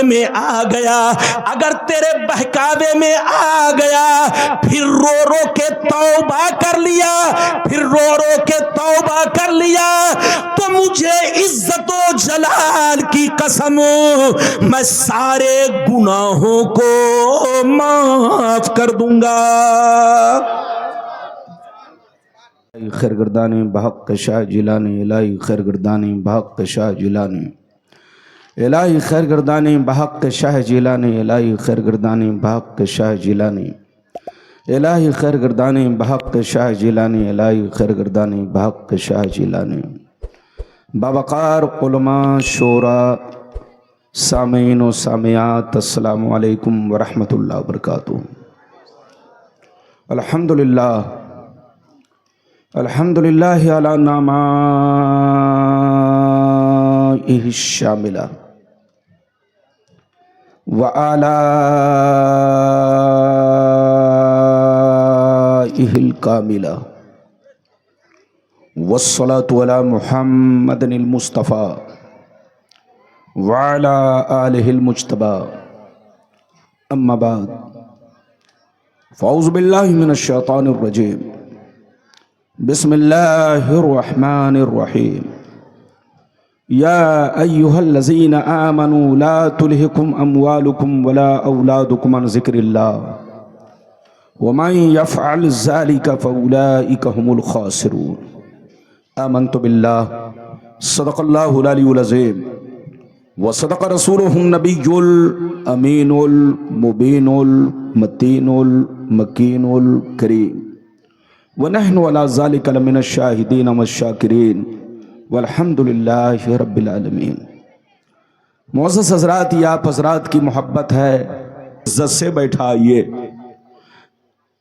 में आ गया, अगर तेरे बहकावे में आ गया, फिर रो रो के तौबा कर लिया, फिर रो रो के तौबा कर लिया, तो मुझे इज्जत व जलाल की कसम, मैं सारे गुनाहों को माफ कर दूंगा। खैरगर्दानी बहक शाह जिलानी, इलाही खैरगर्दानी बहक शाह जिलानी, इलाही खैरगर्दानी बहक शाह जिलानी, इलाही खैरगर्दानी बहक शाह जिलानी, इलाही खैरगर्दानी बहक शाह जिलानी, इलाही खैरगर्दानी बहक शाह जिलानी। बावकार उलमा शोरा सामीन व सामियात, अस्सलामु अलैकुम व रहमतुल्लाहि व बरकातुहू। अल्हम्दुलिल्लाह अल्हम्दुलिल्लाह अला नामाइहि शामिला व आलाइहिल कामिला वस्सलातु अला मुहम्मदिनिल मुस्तफ़ा व अला आलिहिल मुज्तबा, अम्मा बाद, फ़ौज़ु बिल्लाहि मिनश शैतानिर रजीम, बिस्मिल्लाहिर्रहमानिर्रहीम। या अय्युहल्लज़ीना आमनू ला तुल्हिकुम अम्वालुकुम वला औलादुकुम अन ज़िक्रिल्लाह वमन यफ़अल ज़ालिका फ़उलाइका हुमुल ख़ासिरून। आमन्तु बिल्लाह सदक़ल्लाहुल अलियुल अज़ीम व सदक़ रसूलुहुन नबियुल अमीनुल मुबीनुल मतीनुल मकीनुल करीम व नहनु अला ज़ालिका लमिनश शाहिदीन वश्शाकिरीन वल्हम्दुलिल्लाहि रब्बिल आलमीन। मुअज़्ज़ज़ हज़रात, ये आप हज़रात की मोहब्बत है, इज़्ज़त से बैठा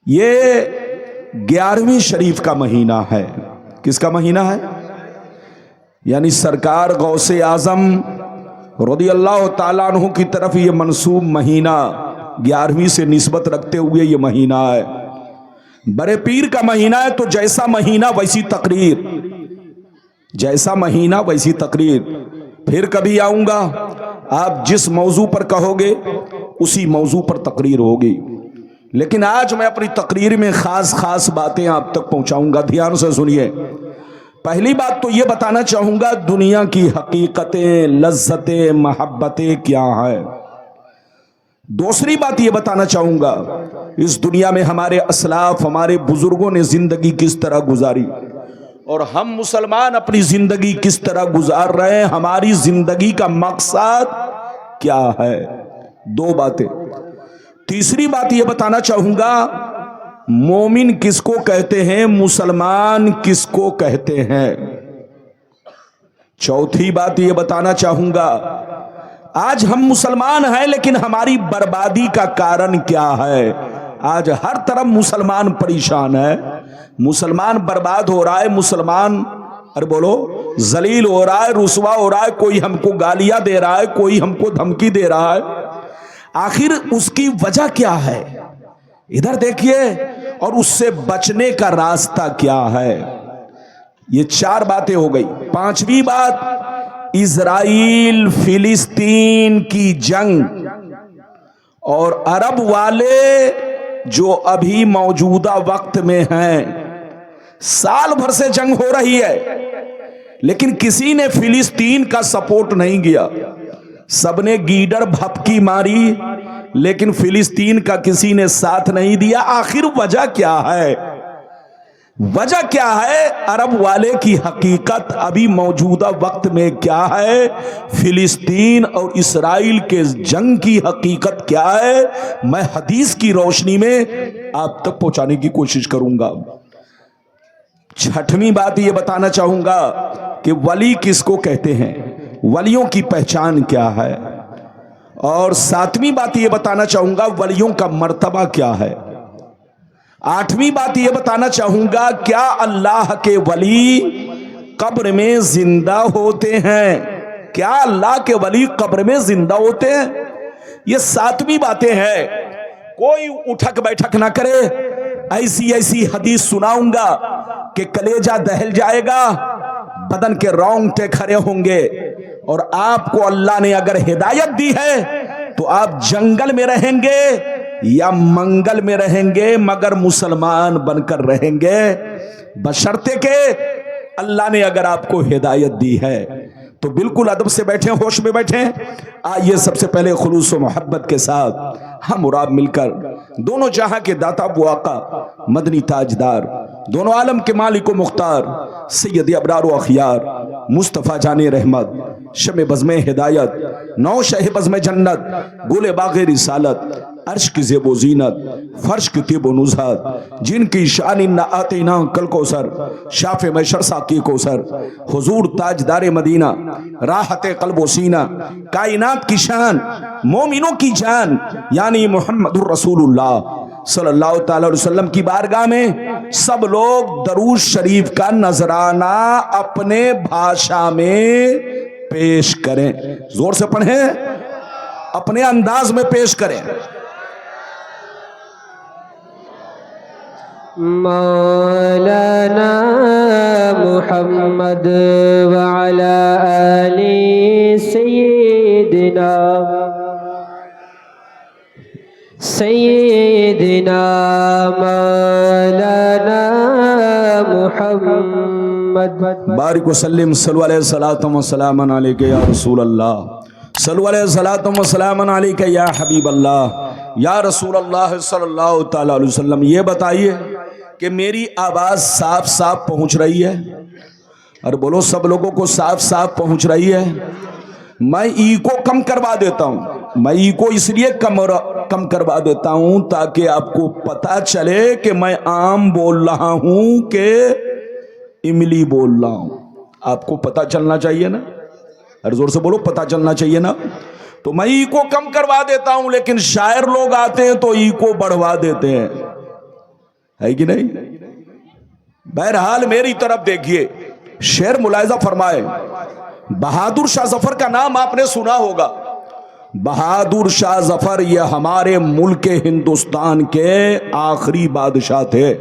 ये 11वीं शरीफ का महीना है। किसका महीना है? यानी सरकार गौसे आज़म रज़ियल्लाहु ताला अन्हु की तरफ ये मंसूब महीना 11वीं से निस्बत रखते हुए ये महीना है। बड़े पीर का महीना है, तो जैसा महीना वैसी तकरीर, जैसा महीना वैसी तकरीर। फिर कभी आऊंगा, आप जिस मौजू पर कहोगे उसी मौजू पर तकरीर होगी, लेकिन आज मैं अपनी तकरीर में खास खास बातें आप तक पहुंचाऊंगा। ध्यान से सुनिए। पहली बात तो ये बताना चाहूंगा, दुनिया की हकीकतें, लज्जतें, मोहब्बतें क्या है। दूसरी बात ये बताना चाहूंगा, इस दुनिया में हमारे असलाफ, हमारे बुजुर्गों ने जिंदगी किस तरह गुजारी और हम मुसलमान अपनी जिंदगी किस तरह गुजार रहे हैं, हमारी जिंदगी का मकसद क्या है। दो बातें। तीसरी बात ये बताना चाहूंगा, मोमिन किसको कहते हैं, मुसलमान किसको कहते हैं। चौथी बात ये बताना चाहूंगा, आज हम मुसलमान हैं लेकिन हमारी बर्बादी का कारण क्या है। आज हर तरफ मुसलमान परेशान है, मुसलमान बर्बाद हो रहा है, मुसलमान अरे बोलो जलील हो रहा है, रुसवा हो रहा है, कोई हमको गालियां दे रहा है, कोई हमको धमकी दे रहा है। आखिर उसकी वजह क्या है, इधर देखिए, और उससे बचने का रास्ता क्या है। ये 4 बातें हो गई। पांचवी बात, इजराइल फिलिस्तीन की जंग और अरब वाले जो अभी मौजूदा वक्त में हैं। साल भर से जंग हो रही है लेकिन किसी ने फिलिस्तीन का सपोर्ट नहीं किया, सबने गीडर भपकी मारी लेकिन फिलिस्तीन का किसी ने साथ नहीं दिया। आखिर वजह क्या है, वजह क्या है, अरब वाले की हकीकत अभी मौजूदा वक्त में क्या है, फिलिस्तीन और इसराइल के जंग की हकीकत क्या है, मैं हदीस की रोशनी में आप तक पहुंचाने की कोशिश करूंगा। छठवीं बात यह बताना चाहूंगा कि वली किसको कहते हैं, वलियों की पहचान क्या है। और सातवीं बात यह बताना चाहूंगा, वलियों का मर्तबा क्या है। आठवीं बात यह बताना चाहूंगा, क्या अल्लाह के वली कब्र में जिंदा होते हैं, क्या अल्लाह के वली कब्र में जिंदा होते हैं। ये सातवीं बातें हैं। कोई उठक बैठक ना करे, ऐसी ऐसी हदीस सुनाऊंगा कि कलेजा दहल जाएगा, बदन के रोंगटे खड़े होंगे। और आपको अल्लाह ने अगर हिदायत दी है तो आप जंगल में रहेंगे या मंगल में रहेंगे, मगर मुसलमान बनकर रहेंगे, बशर्ते के अल्लाह ने अगर आपको हिदायत दी है। तो बिल्कुल अदब से बैठे, होश में बैठे। आइए सबसे पहले खुलूस व मोहब्बत के साथ हम और आप मिलकर दोनों जहां के दाता वो आका मदनी ताजदार, दोनों आलम के मालिक व मुख्तार सैयद अबरार व अखियार मुस्तफ़ा जाने रहमत, शमे बज़्मे हिदायत, नौ शह बज़्मे जन्नत, गुले बाग़े रिसालत, अर्श की ज़ेबो ज़ीनत, फर्श की तिब व नुज़हत, जिनकी शान इन्ना आतीना कल कौसर, शाफ़े मैशर साक़ी कौसर, हुज़ूर ताजदार मदीना, राहत क़ल्ब व सीना, कायनात की शान, मोमिनों की जान, यानी मुहम्मदुर रसूलुल्लाह सल्लल्लाहु अलैहि वसल्लम की बारगाह में सब लोग दरूद शरीफ का नजराना अपने भाषा में पेश करें। जोर से पढ़ें, अपने अंदाज में पेश करें। मौलाना मुहम्मद व अला आली सय्यिदिना सय्यिदिना मौलाना मुहम्मद बारिक वसल्लिम सल्लु अलैहि सलातम व सलामन अलैका या रसूल अल्लाह, सल्लु अलैहि सलातम व सलामन अलैका या हबीब अल्लाह, या रसूल अल्लाह सल्लल्लाहु तआला अलैहि वसल्लम। ये बताइए कि मेरी आवाज़ साफ साफ पहुँच रही है? और बोलो, सब लोगों को साफ साफ पहुँच रही है? मैं ई को कम करवा देता हूँ, मैं ई को इसलिए कम करवा देता हूँ ताकि आपको पता चले कि मैं आम बोल रहा हूँ कि इमली बोल रहा हूँ। आपको पता चलना चाहिए ना, अरे जोर से बोलो, पता चलना चाहिए ना। तो मैं ई को कम करवा देता हूँ, लेकिन शायर लोग आते हैं तो ई को बढ़वा देते हैं, है कि नहीं? बहरहाल मेरी तरफ देखिए, शेर मुलाहिजा फरमाए। बहादुर शाह जफर का नाम आपने सुना होगा। बहादुर शाह जफर ये हमारे मुल्क हिंदुस्तान के आखिरी बादशाह थे।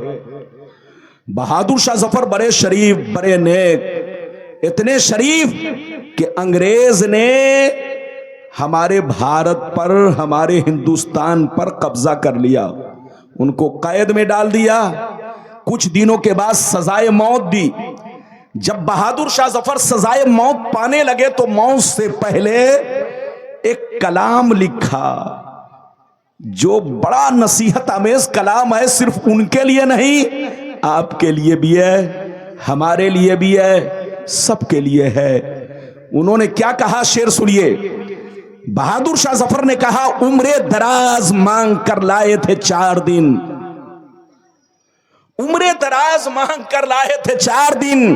बहादुर शाह जफर बड़े शरीफ, बड़े नेक, इतने शरीफ कि अंग्रेज ने हमारे भारत पर, हमारे हिंदुस्तान पर कब्जा कर लिया, उनको कैद में डाल दिया, कुछ दिनों के बाद सजाए मौत दी। जब बहादुर शाह जफर सजाए मौत पाने लगे तो मौत से पहले एक कलाम लिखा, जो बड़ा नसीहत आमेज कलाम है। सिर्फ उनके लिए नहीं, आपके लिए भी है, हमारे लिए भी है, सबके लिए है। उन्होंने क्या कहा, शेर सुनिए। बहादुर शाह जफर ने कहा, उम्रे दराज मांग कर लाए थे 4 दिन, उम्रे दराज मांग कर लाए थे 4 दिन,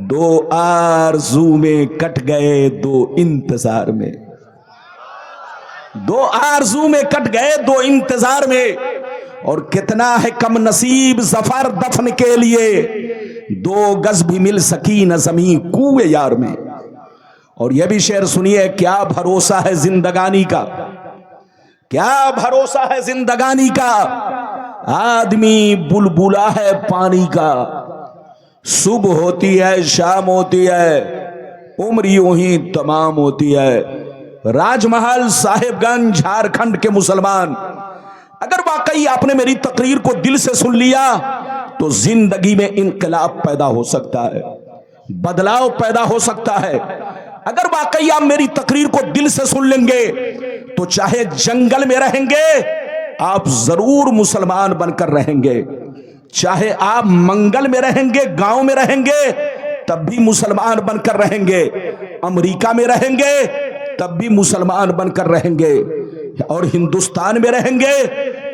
2 आरज़ू में कट गए 2 इंतजार में, 2 आरज़ू में कट गए 2 इंतजार में। और कितना है कम नसीब जफर दफन के लिए, 2 गज भी मिल सकी न जमी कुए यार में। और यह भी शेर सुनिए, क्या भरोसा है जिंदगानी का, क्या भरोसा है जिंदगानी का, आदमी बुलबुला है पानी का, सुबह होती है शाम होती है, उम्र यूं ही तमाम होती है। राजमहल साहिबगंज झारखंड के मुसलमान, अगर वाकई आपने मेरी तकरीर को दिल से सुन लिया तो जिंदगी में इनकलाब पैदा हो सकता है, बदलाव पैदा हो सकता है। अगर वाकई आप मेरी तकरीर को दिल से सुन लेंगे तो चाहे जंगल में रहेंगे आप जरूर मुसलमान बनकर रहेंगे, चाहे आप मंगल में रहेंगे, गांव में रहेंगे, तब भी मुसलमान बनकर रहेंगे, अमेरिका में रहेंगे तब भी मुसलमान बनकर रहेंगे, और हिंदुस्तान में रहेंगे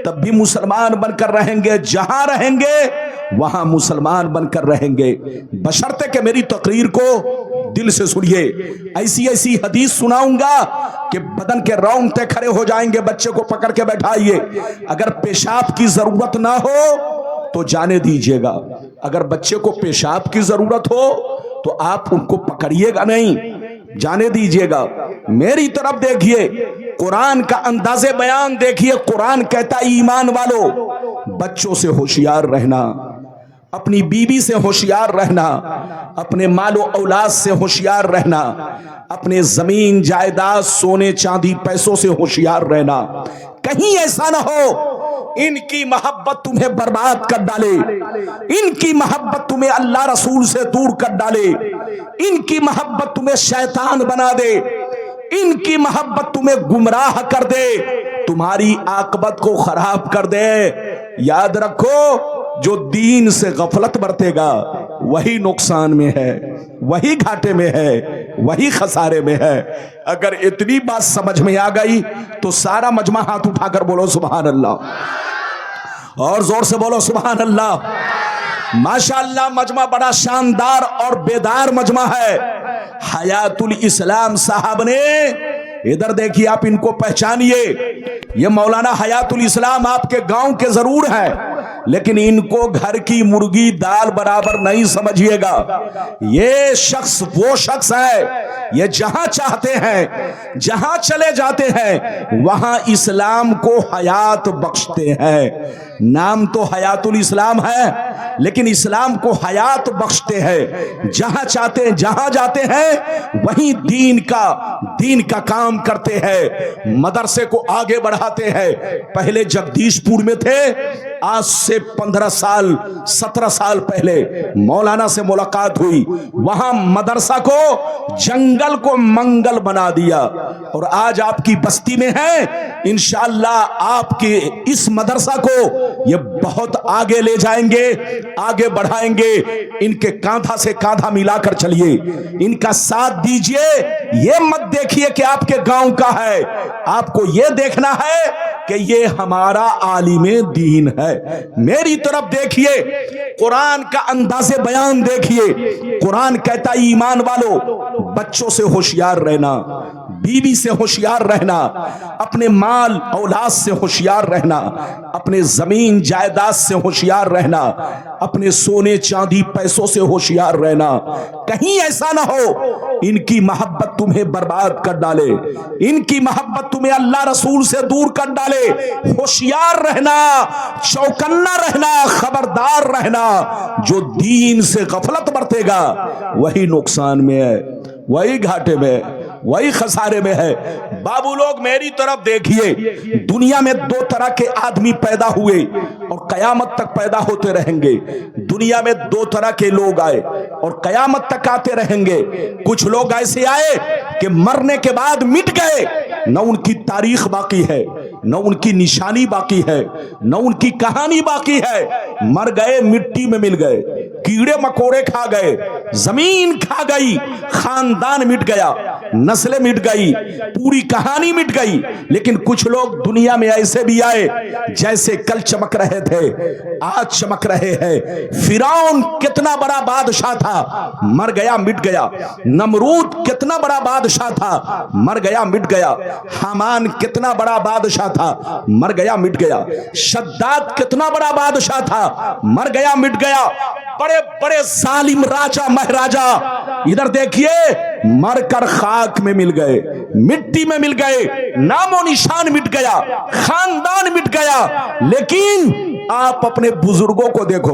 तब भी मुसलमान बनकर रहेंगे। जहां रहेंगे वहां मुसलमान बनकर रहेंगे, बशर्ते कि मेरी तकरीर को दिल से सुनिए। ऐसी ऐसी हदीस सुनाऊंगा कि बदन के रोंगटे खड़े हो जाएंगे। बच्चे को पकड़ के बैठाइए, अगर पेशाब की जरूरत ना हो तो जाने दीजिएगा, अगर बच्चे को पेशाब की जरूरत हो तो आप उनको पकड़िएगा नहीं, जाने दीजिएगा। मेरी तरफ देखिए, कुरान का अंदाज़े बयान देखिए। कुरान कहता है, ईमान वालों बच्चों से होशियार रहना, अपनी बीवी से होशियार रहना, अपने मालो औलाद से होशियार रहना, अपने जमीन जायदाद सोने चांदी पैसों से होशियार रहना। कहीं ऐसा ना हो इनकी मोहब्बत तुम्हें बर्बाद कर डाले, इनकी मोहब्बत तुम्हें अल्लाह रसूल से दूर कर डाले, इनकी मोहब्बत तुम्हें शैतान बना दे, इनकी मोहब्बत तुम्हें गुमराह कर दे, तुम्हारी आकबत को खराब कर दे। याद रखो, जो दीन से गफलत बरतेगा वही नुकसान में है, वही घाटे में है, वही खसारे में है। अगर इतनी बात समझ में आ गई तो सारा मजमा हाथ उठाकर बोलो सुभान अल्लाह, और जोर से बोलो सुभान अल्लाह। माशाअल्लाह, मजमा बड़ा शानदार और बेदार मजमा है। हयातुल इस्लाम साहब ने, इधर देखिए, आप इनको पहचानिए, ये मौलाना हयातुल इस्लाम आपके गांव के जरूर हैं, लेकिन इनको घर की मुर्गी दाल बराबर नहीं समझिएगा। ये शख्स वो शख्स है, ये जहां चाहते हैं, जहां चले जाते हैं, वहां इस्लाम को हयात बख्शते हैं। नाम तो हयातुल इस्लाम है, लेकिन इस्लाम को हयात बख्शते हैं। जहां चाहते हैं, जहां जाते हैं, वहीं दीन का काम करते हैं, मदरसे को आगे बढ़ाते हैं। पहले जगदीशपुर में थे, आज से 15 साल 17 साल पहले मौलाना से मुलाकात हुई, वहां मदरसा को, जंगल को मंगल बना दिया, और आज आपकी बस्ती में है। इंशाअल्लाह आपके इस मदरसा को ये बहुत आगे ले जाएंगे, आगे बढ़ाएंगे। इनके कांधा से कांधा मिलाकर चलिए, इनका साथ दीजिए। ये मत देखिए कि आपके गांव का है, आपको ये देखना है कि ये हमारा आलिमे दीन है। मेरी तरफ देखिए, कुरान का अंदाज़े बयान देखिए। कुरान कहता है, ईमान वालों, बच्चों से होशियार रहना, बीवी से होशियार रहना, अपने माल औलाद से होशियार रहना, अपने जमीन जायदाद से होशियार रहना, अपने सोने चांदी पैसों से होशियार रहना। कहीं ऐसा ना हो इनकी मोहब्बत तुम्हें बर्बाद कर डाले, इनकी मोहब्बत तुम्हें अल्लाह रसूल से दूर कर डाले। होशियार रहना, चौकन्ना रहना, खबरदार रहना। जो दीन से गफलत बरतेगा वही नुकसान में है, वही घाटे में है, वही खसारे में है। बाबू लोग मेरी तरफ देखिए, दुनिया में दो तरह के आदमी पैदा हुए और कयामत तक पैदा होते रहेंगे। दुनिया में दो तरह के लोग आए और कयामत तक आते रहेंगे। कुछ लोग ऐसे आए कि मरने के बाद मिट गए, न उनकी तारीख बाकी है, न उनकी निशानी बाकी है, न उनकी कहानी बाकी है। मर गए, मिट्टी में मिल गए, कीड़े मकोड़े खा गए, जमीन खा गई, खानदान मिट गया, नस्लें मिट गई, पूरी कहानी मिट गई। लेकिन कुछ लोग दुनिया में ऐसे भी आए जैसे कल चमक रहे थे, आज चमक रहे हैं। फिरौन कितना बड़ा बादशाह था, मर गया, मिट गया। नमरूद कितना बड़ा बादशाह था, मर गया, मिट गया। हामान कितना बड़ा बादशाह था, मर गया, मिट गया। शद्दाद कितना बड़ा बादशाह था, मर गया, मिट गया। बड़े बड़े जालिम राजा महाराजा इधर देखिए, मरकर खाक में मिल गए, मिट्टी में मिल गए, नामो निशान मिट गया, खानदान मिट गया। लेकिन आप अपने बुजुर्गों को देखो,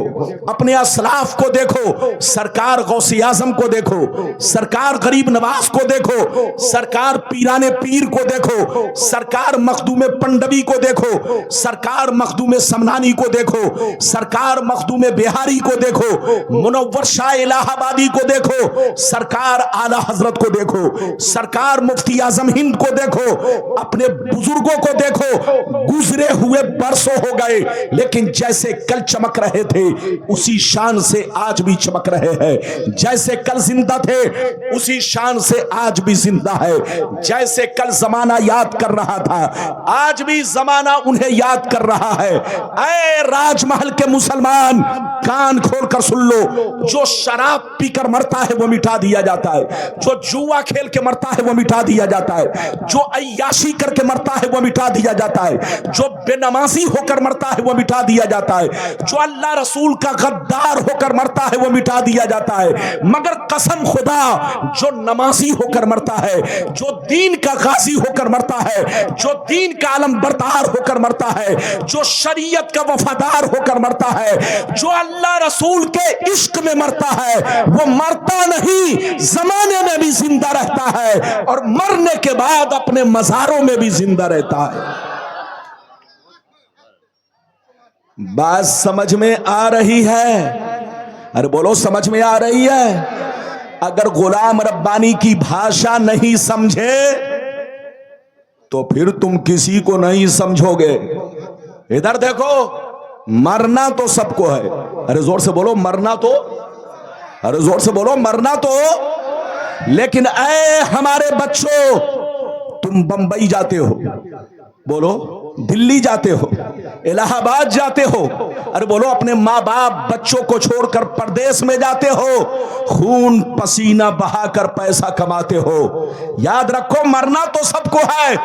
अपने असलाफ को देखो, सरकार गौसे आजम को देखो, सरकार गरीब नवाज को देखो, सरकार पीराने पीर को देखो, सरकार मखदूमे पंडवी को देखो, सरकार मखदूमे समनानी को देखो, सरकार मखदूमे बिहारी को देखो, मुनव्वर शाह इलाहाबादी को देखो, सरकार आला हजरत को देखो, सरकार मुफ्ती आजम हिंद को देखो, अपने बुजुर्गों को देखो। गुजरे हुए बरसों हो गए, लेकिन जैसे कल चमक रहे थे उसी शान से आज भी चमक रहे हैं। जैसे कल जिंदा थे उसी शान से आज भी जिंदा है। जैसे कल जमाना याद कर रहा था, आज भी जमाना उन्हें याद कर रहा है। ऐ राजमहल के मुसलमान, कान खोलकर सुन लो, जो शराब पीकर मरता है वो मिटा दिया जाता है, जो जुआ खेल के मरता है वो मिटा दिया जाता है, जो अय्याशी करके मरता है वो मिटा दिया जाता है, जो बेनमाजी होकर मरता है वो मिटा दिया दिया जाता है, जो अल्लाह रसूल का गद्दार होकर मरता है वो मिटा दिया जाता है। मगर कसम खुदा, जो नमाजी होकर मरता है, जो दीन का गाजी होकर मरता है, जो दीन का आलम बरदार होकर मरता है, जो शरीयत का वफादार होकर मरता है, जो अल्लाह रसूल के इश्क में मरता है, वो मरता नहीं, जमाने में भी जिंदा रहता है और मरने के बाद अपने मज़ारों में भी जिंदा रहता है। बात समझ में आ रही है? अरे बोलो, समझ में आ रही है? अगर गुलाम रब्बानी की भाषा नहीं समझे तो फिर तुम किसी को नहीं समझोगे। इधर देखो, मरना तो सबको है। अरे जोर से बोलो, मरना तो, अरे जोर से बोलो, मरना तो। लेकिन ऐ हमारे बच्चों, तुम बंबई जाते हो, बोलो, दिल्ली जाते हो, इलाहाबाद जाते हो, अरे बोलो, अपने माँ बाप बच्चों को छोड़कर परदेश में जाते हो, खून पसीना बहाकर पैसा कमाते हो। याद रखो, मरना तो सबको है,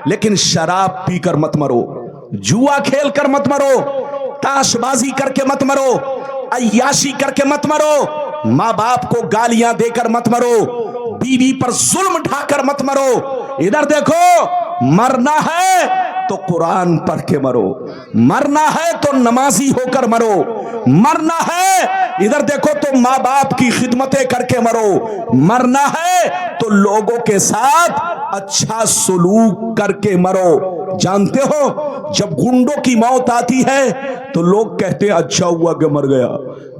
लेकिन शराब पीकर मत मरो, जुआ खेल कर मत मरो, ताशबाजी करके मत मरो, अय्याशी करके मत मरो, माँ बाप को गालियां देकर मत मरो, बीवी पर जुल्म ढाकर मत मरो। इधर देखो, मरना है तो कुरान पढ़ के मरो, मरना है तो नमाजी होकर मरो, मरना है इधर देखो तो माँ बाप की खिदमतें करके मरो, मरना है तो लोगों के साथ अच्छा सलूक करके मरो। जानते हो, जब गुंडों की मौत आती है तो लोग कहते हैं अच्छा हुआ कि मर गया।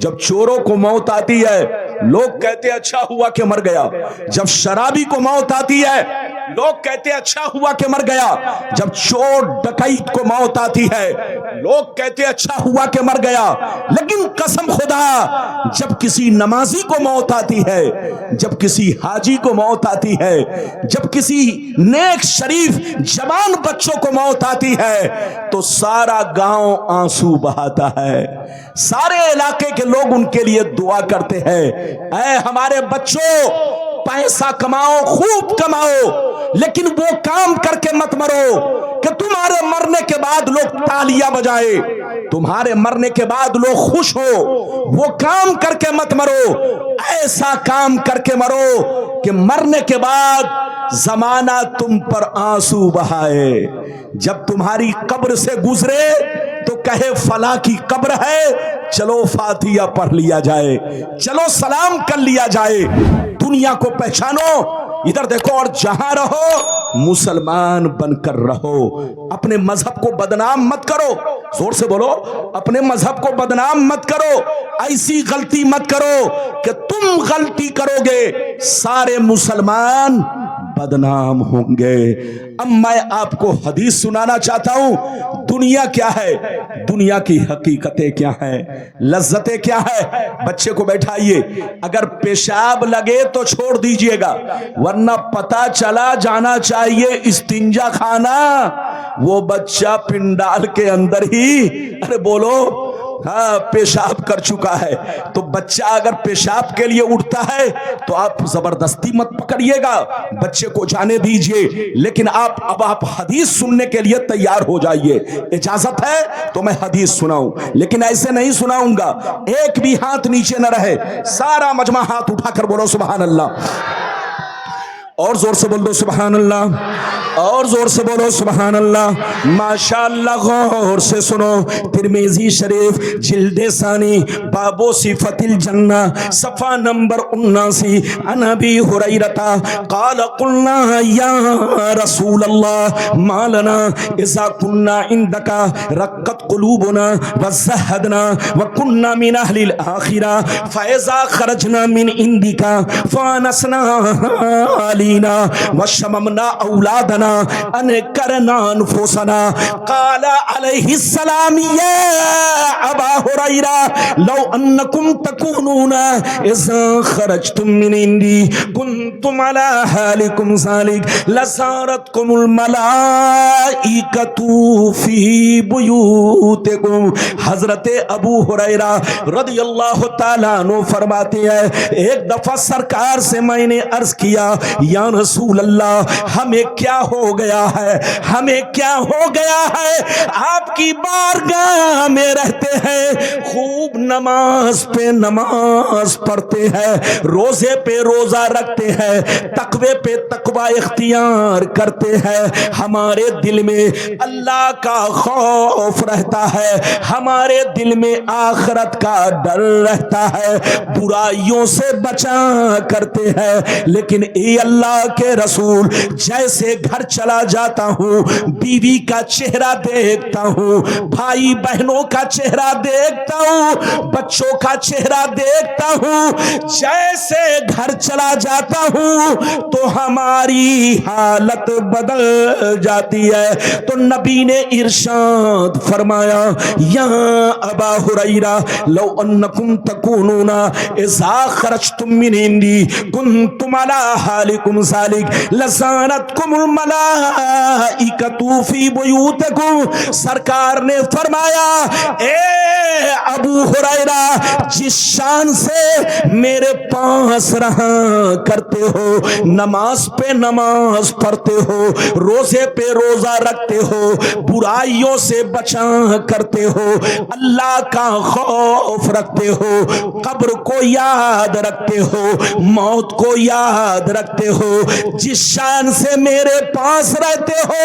जब चोरों को मौत आती है लोग कहते हैं अच्छा हुआ कि मर गया। जब शराबी को मौत आती है लोग कहते हैं अच्छा हुआ कि मर गया। जब चोर डकैत को मौत आती है लोग कहते हैं अच्छा हुआ कि मर गया। लेकिन कसम खुदा, जब किसी नमाजी को मौत आती है, जब किसी हाजी को मौत आती है, जब किसी नेक शरीफ जवान बच्चों को मौत आती है तो सारा गांव आंसू बहाता है, सारे इलाके के लोग उनके लिए दुआ करते हैं। ऐ हमारे बच्चों, पैसा कमाओ, खूब कमाओ, लेकिन वो काम करके मत मरो कि तुम्हारे मरने के बाद लोग तालियां बजाए, तुम्हारे मरने के बाद लोग खुश हो। वो काम करके मत मरो, ऐसा काम करके मरो कि मरने के बाद जमाना तुम पर आंसू बहाए। जब तुम्हारी कब्र से गुजरे तो कहे फला की कब्र है, चलो फातिहा पढ़ लिया जाए, चलो सलाम कर लिया जाए। दुनिया को पहचानो, इधर देखो, और जहां रहो मुसलमान बनकर रहो। अपने मजहब को बदनाम मत करो, जोर से बोलो, अपने मजहब को बदनाम मत करो। ऐसी गलती मत करो कि तुम गलती करोगे सारे मुसलमान बदनाम होंगे। अब मैं आपको हदीस सुनाना चाहता हूं। दुनिया क्या है, दुनिया की हकीकतें क्या है, लज्जतें क्या है। बच्चे को बैठाइए, अगर पेशाब लगे तो छोड़ दीजिएगा, वरना पता चला जाना चाहिए इस्तिंजा खाना, वो बच्चा पिंडाल के अंदर ही, अरे बोलो, हाँ, पेशाब कर चुका है। तो बच्चा अगर पेशाब के लिए उठता है तो आप जबरदस्ती मत पकड़िएगा, बच्चे को जाने दीजिए। लेकिन अब आप हदीस सुनने के लिए तैयार हो जाइए। इजाजत है तो मैं हदीस सुनाऊं, लेकिन ऐसे नहीं सुनाऊंगा एक भी हाथ नीचे न रहे, सारा मजमा हाथ उठाकर बोलो सुभान अल्लाह। और जोर से बोल दो सुभान अल्लाह, और जोर से बोलो सुभान अल्लाह। माशाअल्लाह, गौर से सुनो। तिरमिजी शरीफ जिल्दे सानी बाबो सिफतिल जन्ना सफा नंबर 79। अनबी हुरैरता काल कुल्ना या रसूल अल्लाह मालना इज़ा कुन्ना इंदका रक्कत कुलूबुना वज़हदना व कुन्ना मिन अहलिल आखिरा फ़इज़ा खरजना मिन इंदिका फ़ानसना वशममना औलादना अन करना अनफुसना। काला अलैहिस्सलाम या अबा हुरैरा लौ अन्नकुम तकूनूना इज़ा खरजतुम मिन इंदी कुंतुम अला हालिकुम ज़ालिक लज़ारतकुमुल मलाइकतु फी बुयूतिकुम। हज़रत अबू हुरैरा रज़ियल्लाहु ताला अन्हु फरमाते हैं, एक दफा सरकार से मैंने अर्ज किया, या रसूल अल्लाह, हमें क्या हो गया है, हमें क्या हो गया है, आपकी बारगाह में रहते हैं, खूब नमाज पे नमाज पढ़ते हैं, रोजे पे रोजा रखते हैं, तकवे पे तकवा इख्तियार करते हैं, हमारे दिल में अल्लाह का खौफ रहता है, हमारे दिल में आखिरत का डर रहता है, बुराइयों से बचा करते हैं। लेकिन ए अल्लाह के रसूल, जैसे घर चला जाता हूँ, बीवी का चेहरा देखता हूँ, भाई बहनों का चेहरा देखता हूँ, बच्चों का चेहरा देखता हूँ, जैसे घर चला जाता हूँ तो हमारी हालत बदल जाती है। तो नबी ने इरशाद फरमाया, या अबा हुरैरा लौ अन्नकुम तकूनूना इज़ा खरजतुम मिन इंदी कुंतुम अला हालिकुम ज़ालिक लज़ानतकुमुल मलाइकतु फी बुयूतिकुम। सरकार ने फरमाया, ए अबू हुरैरा, जिस शान से मेरे पास रहा करते हो, नमाज पे नमाज पढ़ते हो, रोजे पे रोजा रखते हो, बुराइयों से बचा करते हो, अल्लाह का खौफ रखते हो, कब्र को याद रखते हो, मौत को याद रखते हो, जिस शान से मेरे पास रहते हो,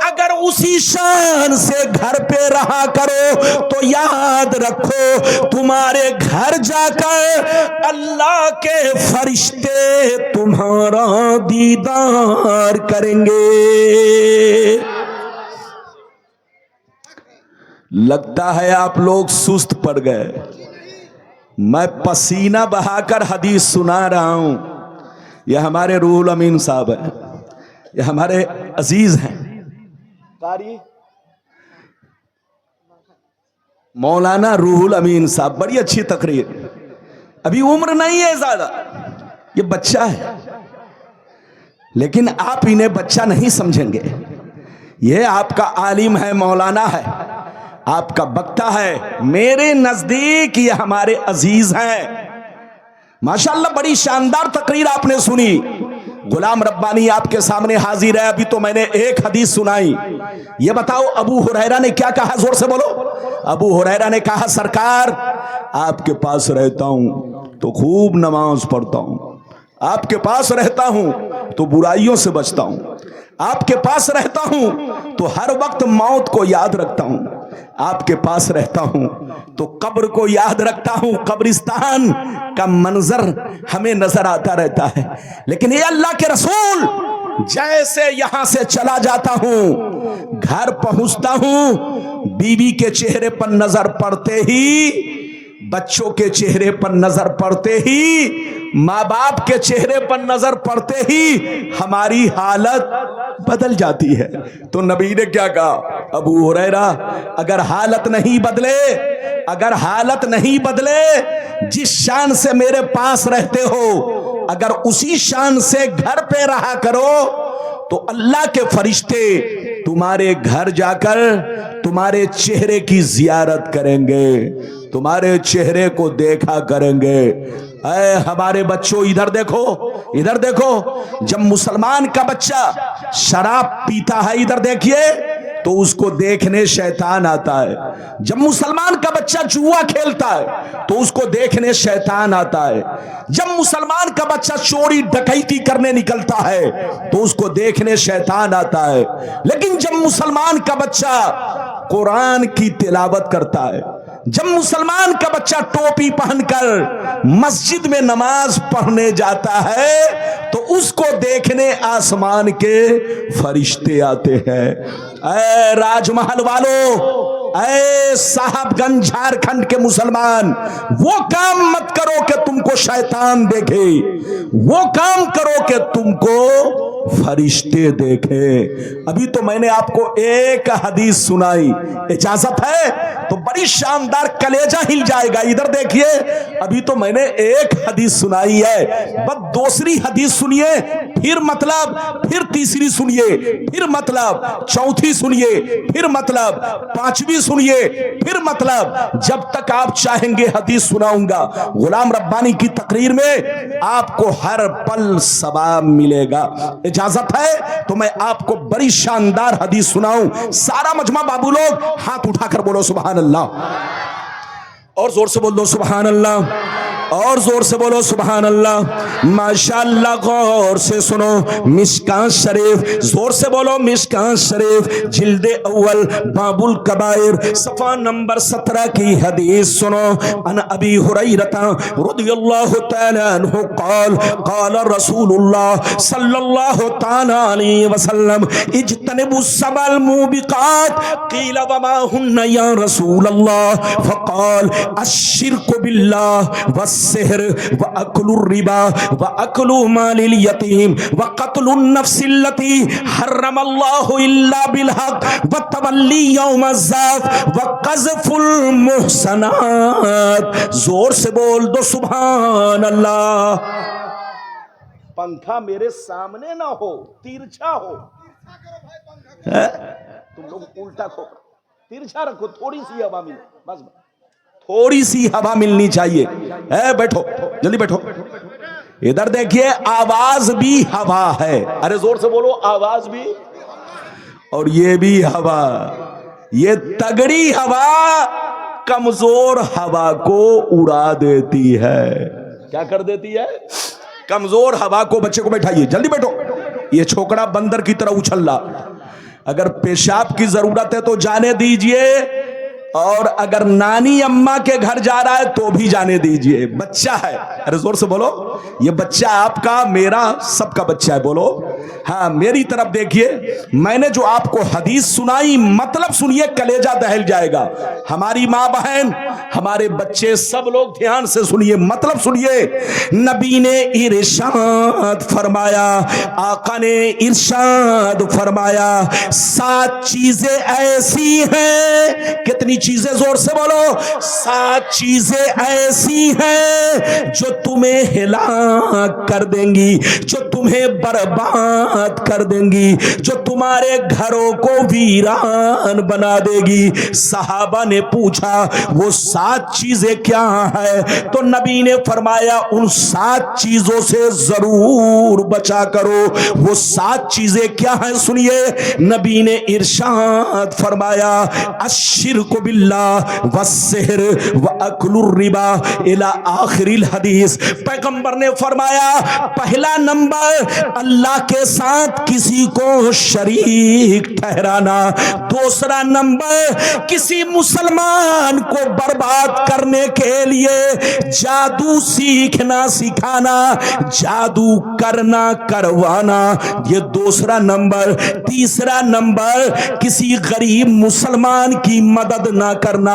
अगर उसी शान से घर पे रहा करो तो याद रखो, तुम्हारे घर जाकर अल्लाह के फरिश्ते तुम्हारा दीदार करेंगे। लगता है आप लोग सुस्त पड़ गए। मैं पसीना बहाकर हदीस सुना रहा हूं। यह हमारे रूहुल अमीन साहब हैं, यह हमारे अजीज हैं, मौलाना रूहुल अमीन साहब। बड़ी अच्छी तकरीर, अभी उम्र नहीं है ज्यादा, ये बच्चा है, लेकिन आप इन्हें बच्चा नहीं समझेंगे। ये आपका आलिम है, मौलाना है, आपका वक्ता है। मेरे नजदीक ये हमारे अजीज हैं। माशाअल्लाह, बड़ी शानदार तकरीर आपने सुनी। गुलाम रब्बानी आपके सामने हाजिर है। अभी तो मैंने एक हदीस सुनाई। ये बताओ, अबू हुरैरा ने क्या कहा? जोर से बोलो। अबू हुरैरा ने कहा, सरकार, आपके पास रहता हूं तो खूब नमाज पढ़ता हूं, आपके पास रहता हूं तो बुराइयों से बचता हूं, आपके पास रहता हूं तो हर वक्त मौत को याद रखता हूं, आपके पास रहता हूं तो कब्र को याद रखता हूं, कब्रिस्तान का मंजर हमें नजर आता रहता है। लेकिन ये अल्लाह के रसूल, जैसे यहां से चला जाता हूं, घर पहुंचता हूं, बीवी के चेहरे पर नजर पड़ते ही, बच्चों के चेहरे पर नजर पड़ते ही, माँ बाप के चेहरे पर नजर पड़ते ही हमारी हालत बदल जाती है। तो नबी ने क्या कहा? अबू हुरैरा, अगर हालत नहीं बदले, अगर हालत नहीं बदले, जिस शान से मेरे पास रहते हो, अगर उसी शान से घर पे रहा करो तो अल्लाह के फरिश्ते तुम्हारे घर जाकर तुम्हारे चेहरे की जियारत करेंगे, तुम्हारे चेहरे को देखा करेंगे। ऐ हमारे बच्चों, इधर देखो, इधर देखो। जब मुसलमान का बच्चा शराब पीता है, इधर देखिए, तो उसको देखने शैतान आता है। जब मुसलमान का बच्चा जुआ खेलता है तो उसको देखने शैतान आता है। जब मुसलमान का बच्चा चोरी डकैती करने निकलता है तो उसको देखने शैतान आता है। लेकिन जब मुसलमान का बच्चा कुरान की तिलावत करता है, जब मुसलमान का बच्चा टोपी पहनकर मस्जिद में नमाज पढ़ने जाता है तो उसको देखने आसमान के फरिश्ते आते हैं। ऐ राजमहल वालों, ऐ साहबगंज झारखंड के मुसलमान, वो काम मत करो कि तुमको शैतान देखे, वो काम करो कि तुमको फरिश्ते देखे। अभी तो मैंने आपको एक हदीस सुनाई, इजाजत है तो बड़ी शानदार, कलेजा हिल जाएगा। इधर देखिए, अभी तो मैंने एक हदीस सुनाई है, बस दूसरी हदीस सुनिए, फिर मतलब, फिर तीसरी सुनिए, फिर मतलब, चौथी सुनिए, फिर मतलब, पांचवी सुनिए, फिर मतलब, जब तक आप चाहेंगे हदीस सुनाऊंगा। गुलाम रब्बानी की तकरीर में आपको हर पल सवाब मिलेगा। इजाजत है तो मैं आपको बड़ी शानदार हदीस सुनाऊं। सारा मजमा बाबू लोग हाथ उठाकर बोलो सुभान अल्लाह, और जोर से बोल दो सुभान अल्लाह, और जोर से बोलो सुभान अल्लाह। माशाअल्लाह, गौर से सुनो, मिशकात शरीफ, जोर से बोलो मिशकात शरीफ, जिल्दे अव्वल बाबुल कबायर, सफा नंबर 17 की हदीस सुनो। अन अबी हुरैरता रदियल्लाहु तआला अन्हु क़ाल क़ाल रसूलुल्लाह सल्लल्लाहु तआला अलैहि वसल्लम इज्तनिबु सबल मुबिकात क़ील वमा हुन्ना या रसूलल्लाह फ़क़ाल अश्शिरकु बिल्लाह वस्सिहर व अक्लुर रिबा व अक्लु मालिल यतीम व क़त्लुन नफ्सिल्लती हर्रमल्लाहु इल्ला बिल हक़ व तवल्ली यौमज़्ज़ाफ़ व क़ज़फ़ुल मुहसनात। जोर से बोल दो सुभान अल्लाह। पंखा मेरे सामने ना हो, तिरछा हो, तुम लोग उल्टा खो, तिरछा रखो, थोड़ी सी हवा मिले, बस थोड़ी सी हवा मिलनी चाहिए। बैठो, जल्दी बैठो। इधर देखिए, आवाज भी हवा है। अरे जोर से बोलो, आवाज भी, और ये भी हवा। ये तगड़ी हवा कमजोर हवा को उड़ा देती है। क्या कर देती है? कमजोर हवा को। बच्चे को बैठाइए, जल्दी बैठो। ये छोकरा बंदर की तरह उछल रहा। अगर पेशाब की जरूरत है तो जाने दीजिए, और अगर नानी अम्मा के घर जा रहा है तो भी जाने दीजिए। बच्चा है। अरे जोर से बोलो, ये बच्चा आपका, मेरा, सबका बच्चा है। बोलो हाँ। मेरी तरफ देखिए, मैंने जो आपको हदीस सुनाई, मतलब सुनिए, कलेजा दहल जाएगा। हमारी माँ बहन, हमारे बच्चे, सब लोग ध्यान से सुनिए, मतलब सुनिए। नबी ने इरशाद फरमाया, आका ने इरशाद फरमाया, 7 चीजें ऐसी हैं। कितनी चीजें? जोर से बोलो। 7 चीजें ऐसी हैं जो तुम्हें हिलाक कर देंगी, जो तुम्हें बर्बाद कर देंगी, जो तुम्हारे घरों को वीरान बना देगी। सहाबा ने पूछा, वो 7 चीजें क्या है? तो नबी ने फरमाया, उन 7 चीजों से जरूर बचा करो। वो 7 चीजें क्या है? सुनिए, नबी ने इरशाद फरमाया, अश्शिरकु बिल्लाह वस्सिहर व अक्लुर रिबा इला आखिरिल हदीस। पैगंबर ने फरमाया, पहला नंबर, अल्लाह के साथ किसी को शरीक ठहराना। दूसरा नंबर, किसी मुसलमान को बर्बाद करने के लिए जादू सीखना सिखाना, जादू करना करवाना, ये दूसरा नंबर। तीसरा नंबर, किसी गरीब मुसलमान की मदद ना करना।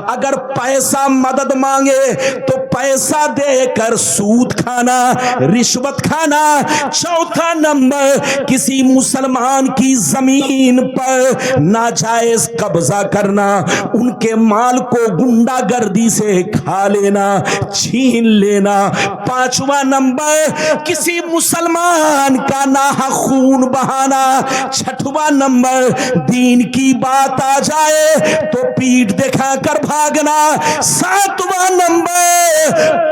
अगर पैसा मदद मांगे तो पैसा देकर सूद खाना, रिश्वत खाना। चौथा नंबर, किसी मुसलमान की जमीन पर नाजायज कब्जा करना, उनके माल को गुंडागर्दी से खा लेना, छीन लेना। पांचवा नंबर, किसी मुसलमान का नाहक खून बहाना। छठवां नंबर, दीन की बात आ जाए तो पीठ दिखाकर भागना। सातवां नंबर,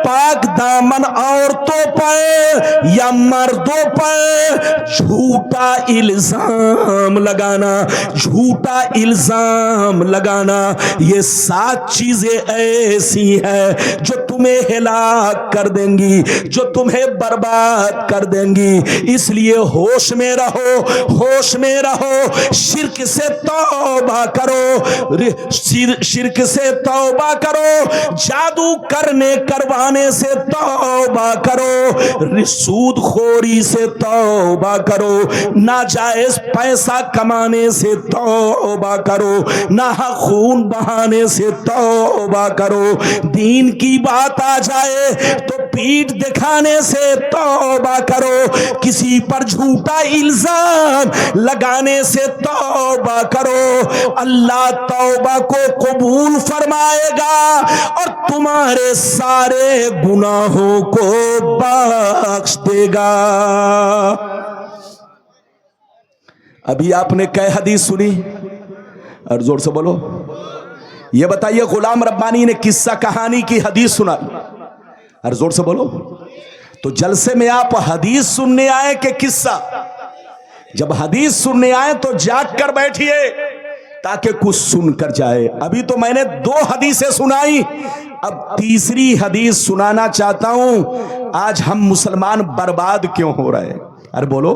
पाक दामन औरतों पर या मर्दों पर झूठा इल्जाम लगाना, झूठा इल्जाम लगाना। ये 7 चीजें ऐसी हैं जो तुम्हें हिलाक कर देंगी, जो तुम्हें बर्बाद कर देंगी। इसलिए होश में रहो, होश में रहो। शिर्क से तौबा करो, शिर्क से तौबा करो, जादू करने करवाने से तौबा करो, सूदखोरी से तौबा करो, नाजायज पैसा कमाने से तौबा करो, नाहक खून बहाने से तौबा करो। दीन की बात बात आ जाए तो पीठ दिखाने से तौबा करो, किसी पर झूठा इल्जाम लगाने से तौबा करो। अल्लाह तौबा को कबूल फरमाएगा और तुम्हारे सारे गुनाहों को बख्श देगा। अभी आपने कै हदीस सुनी? और जोर से बोलो, ये बताइए गुलाम रब्बानी ने किस्सा कहानी की हदीस सुना? और जोर से बोलो। तो जलसे में आप हदीस सुनने आए कि किस्सा? जब हदीस सुनने आए तो जाग कर बैठिए ताकि कुछ सुनकर जाए। अभी तो मैंने 2 हदीसें सुनाई, अब तीसरी हदीस सुनाना चाहता हूं। आज हम मुसलमान बर्बाद क्यों हो रहे हैं? अरे बोलो।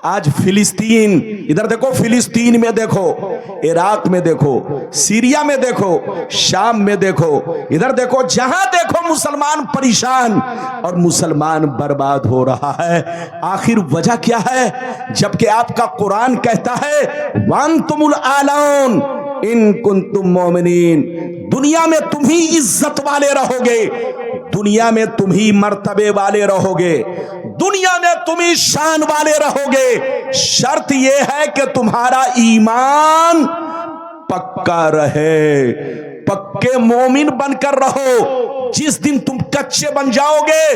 आज फिलिस्तीन, इधर देखो, फिलिस्तीन में देखो, इराक में देखो, सीरिया में देखो, शाम में देखो, इधर देखो, जहां देखो मुसलमान परेशान और मुसलमान बर्बाद हो रहा है। आखिर वजह क्या है? जबकि आपका कुरान कहता है वांतुमुल आलाउन इन कुंतुम मोमिनीन, दुनिया में तुम ही इज्जत वाले रहोगे, दुनिया में तुम ही मर्तबे वाले रहोगे, दुनिया में तुम ही शान वाले रहोगे। शर्त यह है कि तुम्हारा ईमान पक्का रहे, पक्के मोमिन बनकर रहो। जिस दिन तुम कच्चे बन जाओगे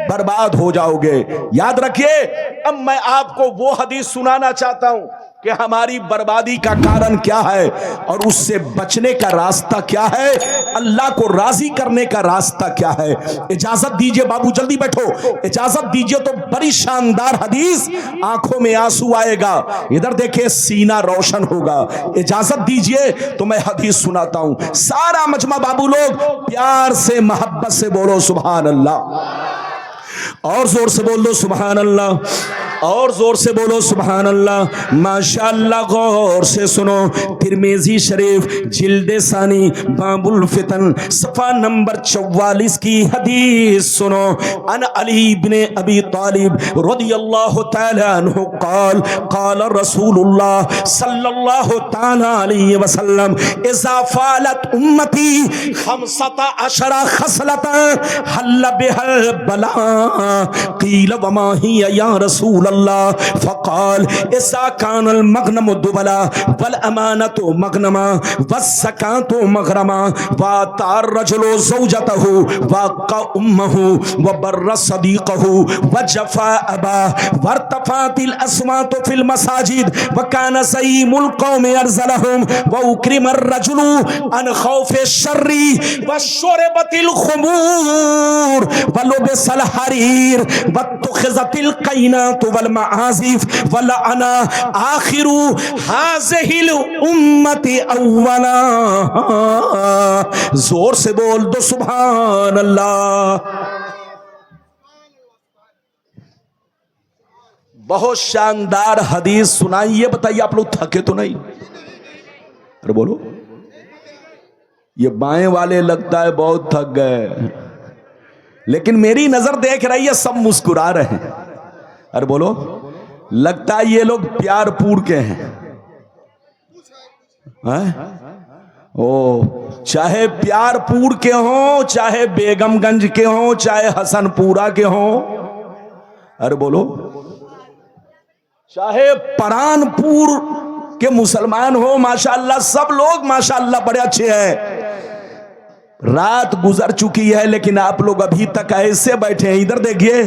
बर्बाद हो जाओगे। याद रखिए। अब मैं आपको वो हदीस सुनाना चाहता हूं कि हमारी बर्बादी का कारण क्या है और उससे बचने का रास्ता क्या है, अल्लाह को राजी करने का रास्ता क्या है। इजाजत दीजिए बाबू, जल्दी बैठो, इजाजत दीजिए। तो बड़ी शानदार हदीस, आंखों में आंसू आएगा, इधर देखिए सीना रोशन होगा। इजाजत दीजिए तो मैं हदीस सुनाता हूं। सारा मजमा बाबू लोग प्यार से मोहब्बत से बोलो सुभान अल्लाह, और जोर से बोल दो सुभान अल्लाह, और जोर से बोलो सुभान अल्लाह। माशाअल्लाह, गौर से सुनो। तिरमिज़ी शरीफ जिल्द सानी बाबुल फितन सफा नंबर 44 की हदीस सुनो। अन अली इब्ने अबी तालिब रदियल्लाहु तआला अन्हु क़ाल क़ाल रसूलुल्लाह सल्लल्लाहु तआला अलैहि वसल्लम इज़ा फ़अलत उम्मती 15 खसलतन हल्ल बिहल बला क़ील वमा हिया या रसूल अल्लाह फ़क़ाल इज़ा कानल मग़नमु दुबला वल अमानतु मग़नमा वज़्ज़कातु मग़रमा वअतार रजुलु ज़ौजतहु वअक़्क़ा उम्महु वबर्र सदीक़हु वजफ़ा अबा वर्तफ़ातिल अस्वातु फ़िल मसाजिद वकान ज़ईमुल क़ौमि अरज़लहुम वउक्रिमर रजुलु अन ख़ौफ़ि शर्रि वशुरिबतिल ख़ुमूर वलुबिसल हरीर वत्तख़िज़तिल क़ैनातु वल मआज़िफ़ वलअना आखिरु हाज़िहिल उम्मति अव्वला। जोर से बोल दो सुभान अल्लाह। बहुत शानदार हदीस सुनाई। ये बताइए आप लोग थके तो नहीं? अरे बोलो। ये बाएं वाले लगता है बहुत थक गए, लेकिन मेरी नजर देख रही है सब मुस्कुरा रहे हैं। अरे बोलो, लगता है ये लोग प्यारपुर के हैं। ओ, चाहे प्यारपुर के हों, चाहे बेगमगंज के हों, चाहे हसनपुरा के हों, अरे बोलो, चाहे परानपुर के मुसलमान हो, माशाअल्लाह सब लोग माशाअल्लाह बड़े अच्छे हैं। रात गुजर चुकी है लेकिन आप लोग अभी तक ऐसे बैठे हैं। इधर देखिए,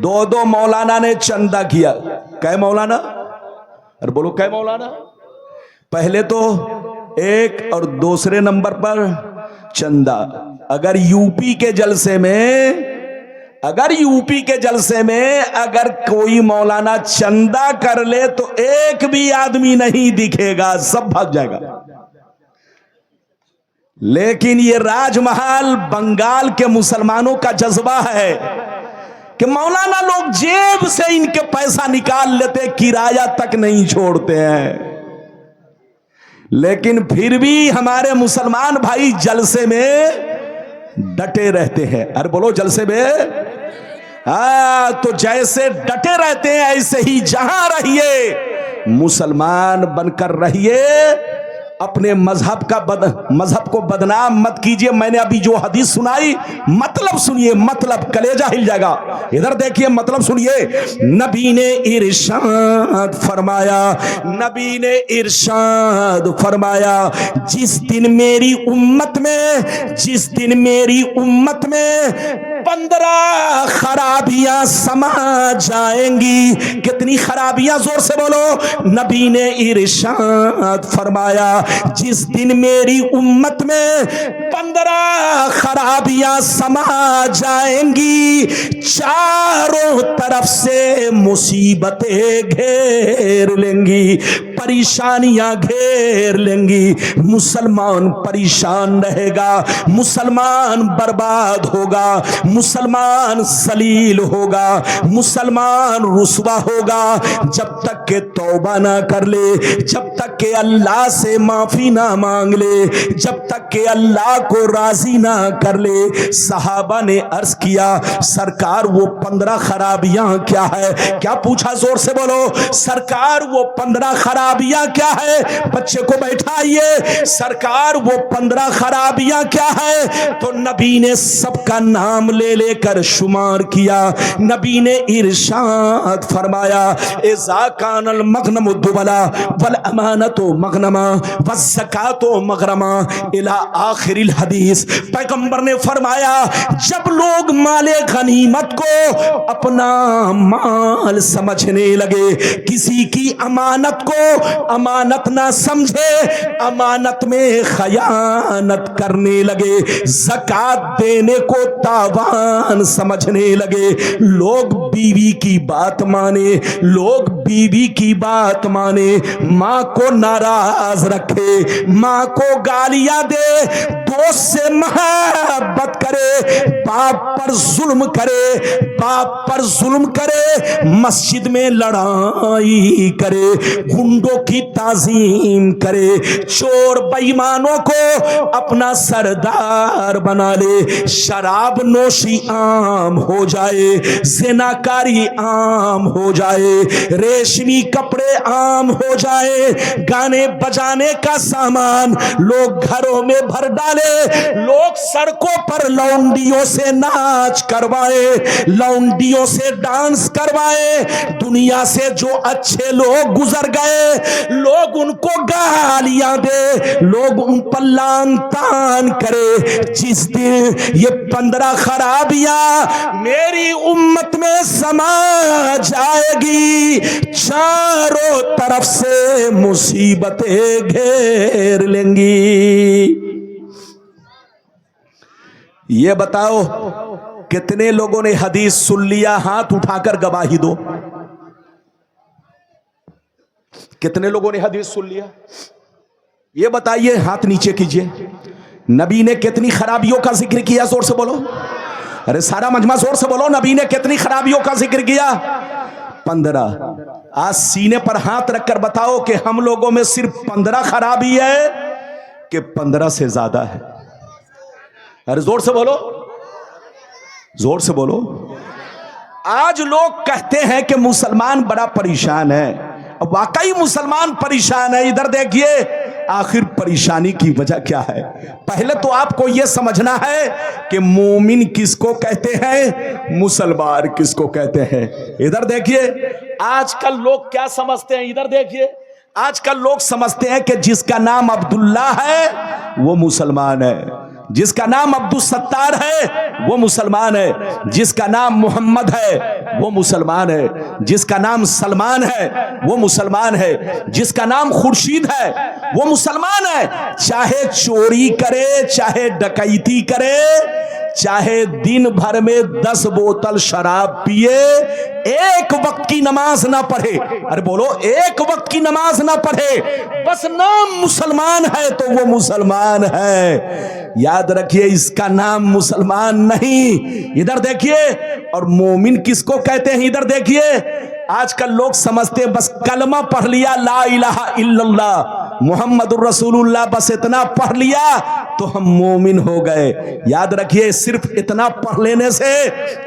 2 मौलाना ने चंदा किया। कै मौलाना? अरे बोलो कै मौलाना? पहले तो 1 और दूसरे नंबर पर चंदा। अगर यूपी के जलसे में अगर कोई मौलाना चंदा कर ले तो एक भी आदमी नहीं दिखेगा, सब भाग जाएगा। लेकिन ये राजमहल बंगाल के मुसलमानों का जज्बा है कि मौलाना लोग जेब से इनके पैसा निकाल लेते, किराया तक नहीं छोड़ते हैं। लेकिन फिर भी हमारे मुसलमान भाई जलसे में डटे रहते हैं। अरे बोलो जलसे में। हाँ, तो जैसे डटे रहते हैं ऐसे ही जहां रहिए मुसलमान बनकर रहिए अपने मजहब को बदनाम मत कीजिए। मैंने अभी जो हदीस सुनाई, मतलब सुनिए, मतलब कलेजा हिल जाएगा। इधर देखिए, मतलब सुनिए। नबी ने इरशाद फरमाया, नबी ने इरशाद फरमाया, जिस दिन मेरी उम्मत में 15 खराबियां समा जाएंगी। कितनी खराबियां? जोर से बोलो। नबी ने इरशाद फरमाया, जिस दिन मेरी उम्मत में 15 खराबियां समा जाएंगी, चारों तरफ से मुसीबतें घेर लेंगी, परेशानियां घेर लेंगी। मुसलमान परेशान रहेगा, मुसलमान बर्बाद होगा, मुसलमान सलील होगा, मुसलमान रुसवा होगा। जब तक के तौबा ना कर ले, जब तक के अल्लाह से माफी ना मांग ले, जब तक के अल्लाह को राजी ना कर ले। सहाबा ने अर्ज किया, सरकार वो 15 खराबियां क्या है? क्या पूछा? जोर से बोलो। सरकार वो 15 खराबियां क्या है? बच्चे को बैठाइए। सरकार वो 15 खराबियां क्या है? तो नबी ने सबका नाम ले लेकर शुमार किया। नबी ने इरशाद फरमाया, इज़ा कानल मगनमु दुबला वल अमानतु मगनमा वज़्ज़कातु मगरमा इला आखिरिल हदीस। पैगंबर ने फरमाया, जब लोग माले गनीमत को अपना माल समझने लगे, किसी की अमानत को अमानत ना समझे, अमानत में खयानत करने लगे, ज़कात देने को तावान समझने लगे, लोग बीवी की बात माने, लोग बीवी की बात माने, माँ को नाराज रखे, माँ को गालियां दे, दोस्त से मोहब्बत करे, बाप पर जुल्म करे, बाप पर जुल्म करे, मस्जिद में लड़ाई करे, गुंडों की ताजीम करे, चोर बेईमानों को अपना सरदार बना ले, शराब नोशी आम हो जाए, ज़िनाकारी आम हो जाए, रेशमी कपड़े आम हो जाए, गाने बजाने का सामान लोग घरों में भर डाले, लोग सड़कों पर लौंडियों से नाच करवाए, लौंडियों से डांस करवाए, दुनिया से जो अच्छे लोग गुजर गए लोग उनको गालियां दे, लोग उन पर लान तान करे। जिस दिन ये 15 खराबियां मेरी उम्मत में समा जाएगी, चारों तरफ से मुसीबतें घेर लेंगी। ये बताओ कितने लोगों ने हदीस सुन लिया? हाथ उठाकर गवाही दो। कितने लोगों ने हदीस सुन लिया? ये बताइए, हाथ नीचे कीजिए। नबी ने कितनी खराबियों का जिक्र किया? जोर से बोलो। अरे सारा मजमा जोर से बोलो। नबी ने कितनी खराबियों का जिक्र किया? 15। आज सीने पर हाथ रखकर बताओ कि हम लोगों में सिर्फ 15 खराबी है कि 15 से ज्यादा है? अरे जोर से बोलो, जोर से बोलो। आज लोग कहते हैं कि मुसलमान बड़ा परेशान है, अब वाकई मुसलमान परेशान है। इधर देखिए, आखिर परेशानी की वजह क्या है? पहले तो आपको यह समझना है कि मोमिन किसको कहते हैं, मुसलमान किसको कहते हैं। इधर देखिए, आजकल लोग क्या समझते हैं? इधर देखिए, आजकल लोग समझते हैं कि जिसका नाम अब्दुल्ला है वो मुसलमान है, जिसका नाम अब्दुल सत्तार है वो मुसलमान है, जिसका नाम मोहम्मद है वो मुसलमान है, जिसका नाम सलमान है वो मुसलमान है, जिसका नाम खुर्शीद है वो मुसलमान है। चाहे चोरी करे, चाहे डकैती करे, चाहे दिन भर में 10 बोतल शराब पिए, एक वक्त की नमाज ना पढ़े, अरे बोलो, एक वक्त की नमाज ना पढ़े, बस नाम मुसलमान है तो वो मुसलमान है। याद रखिए, इसका नाम मुसलमान नहीं। इधर देखिए, और मोमिन किसको कहते हैं? इधर देखिए, आजकल लोग समझते हैं बस कलमा पढ़ लिया, ला इलाहा इल्लल्लाह मुहम्मदुर रसूलुल्लाह, बस इतना पढ़ लिया तो हम मोमिन हो गए। याद रखिए, सिर्फ इतना पढ़ लेने से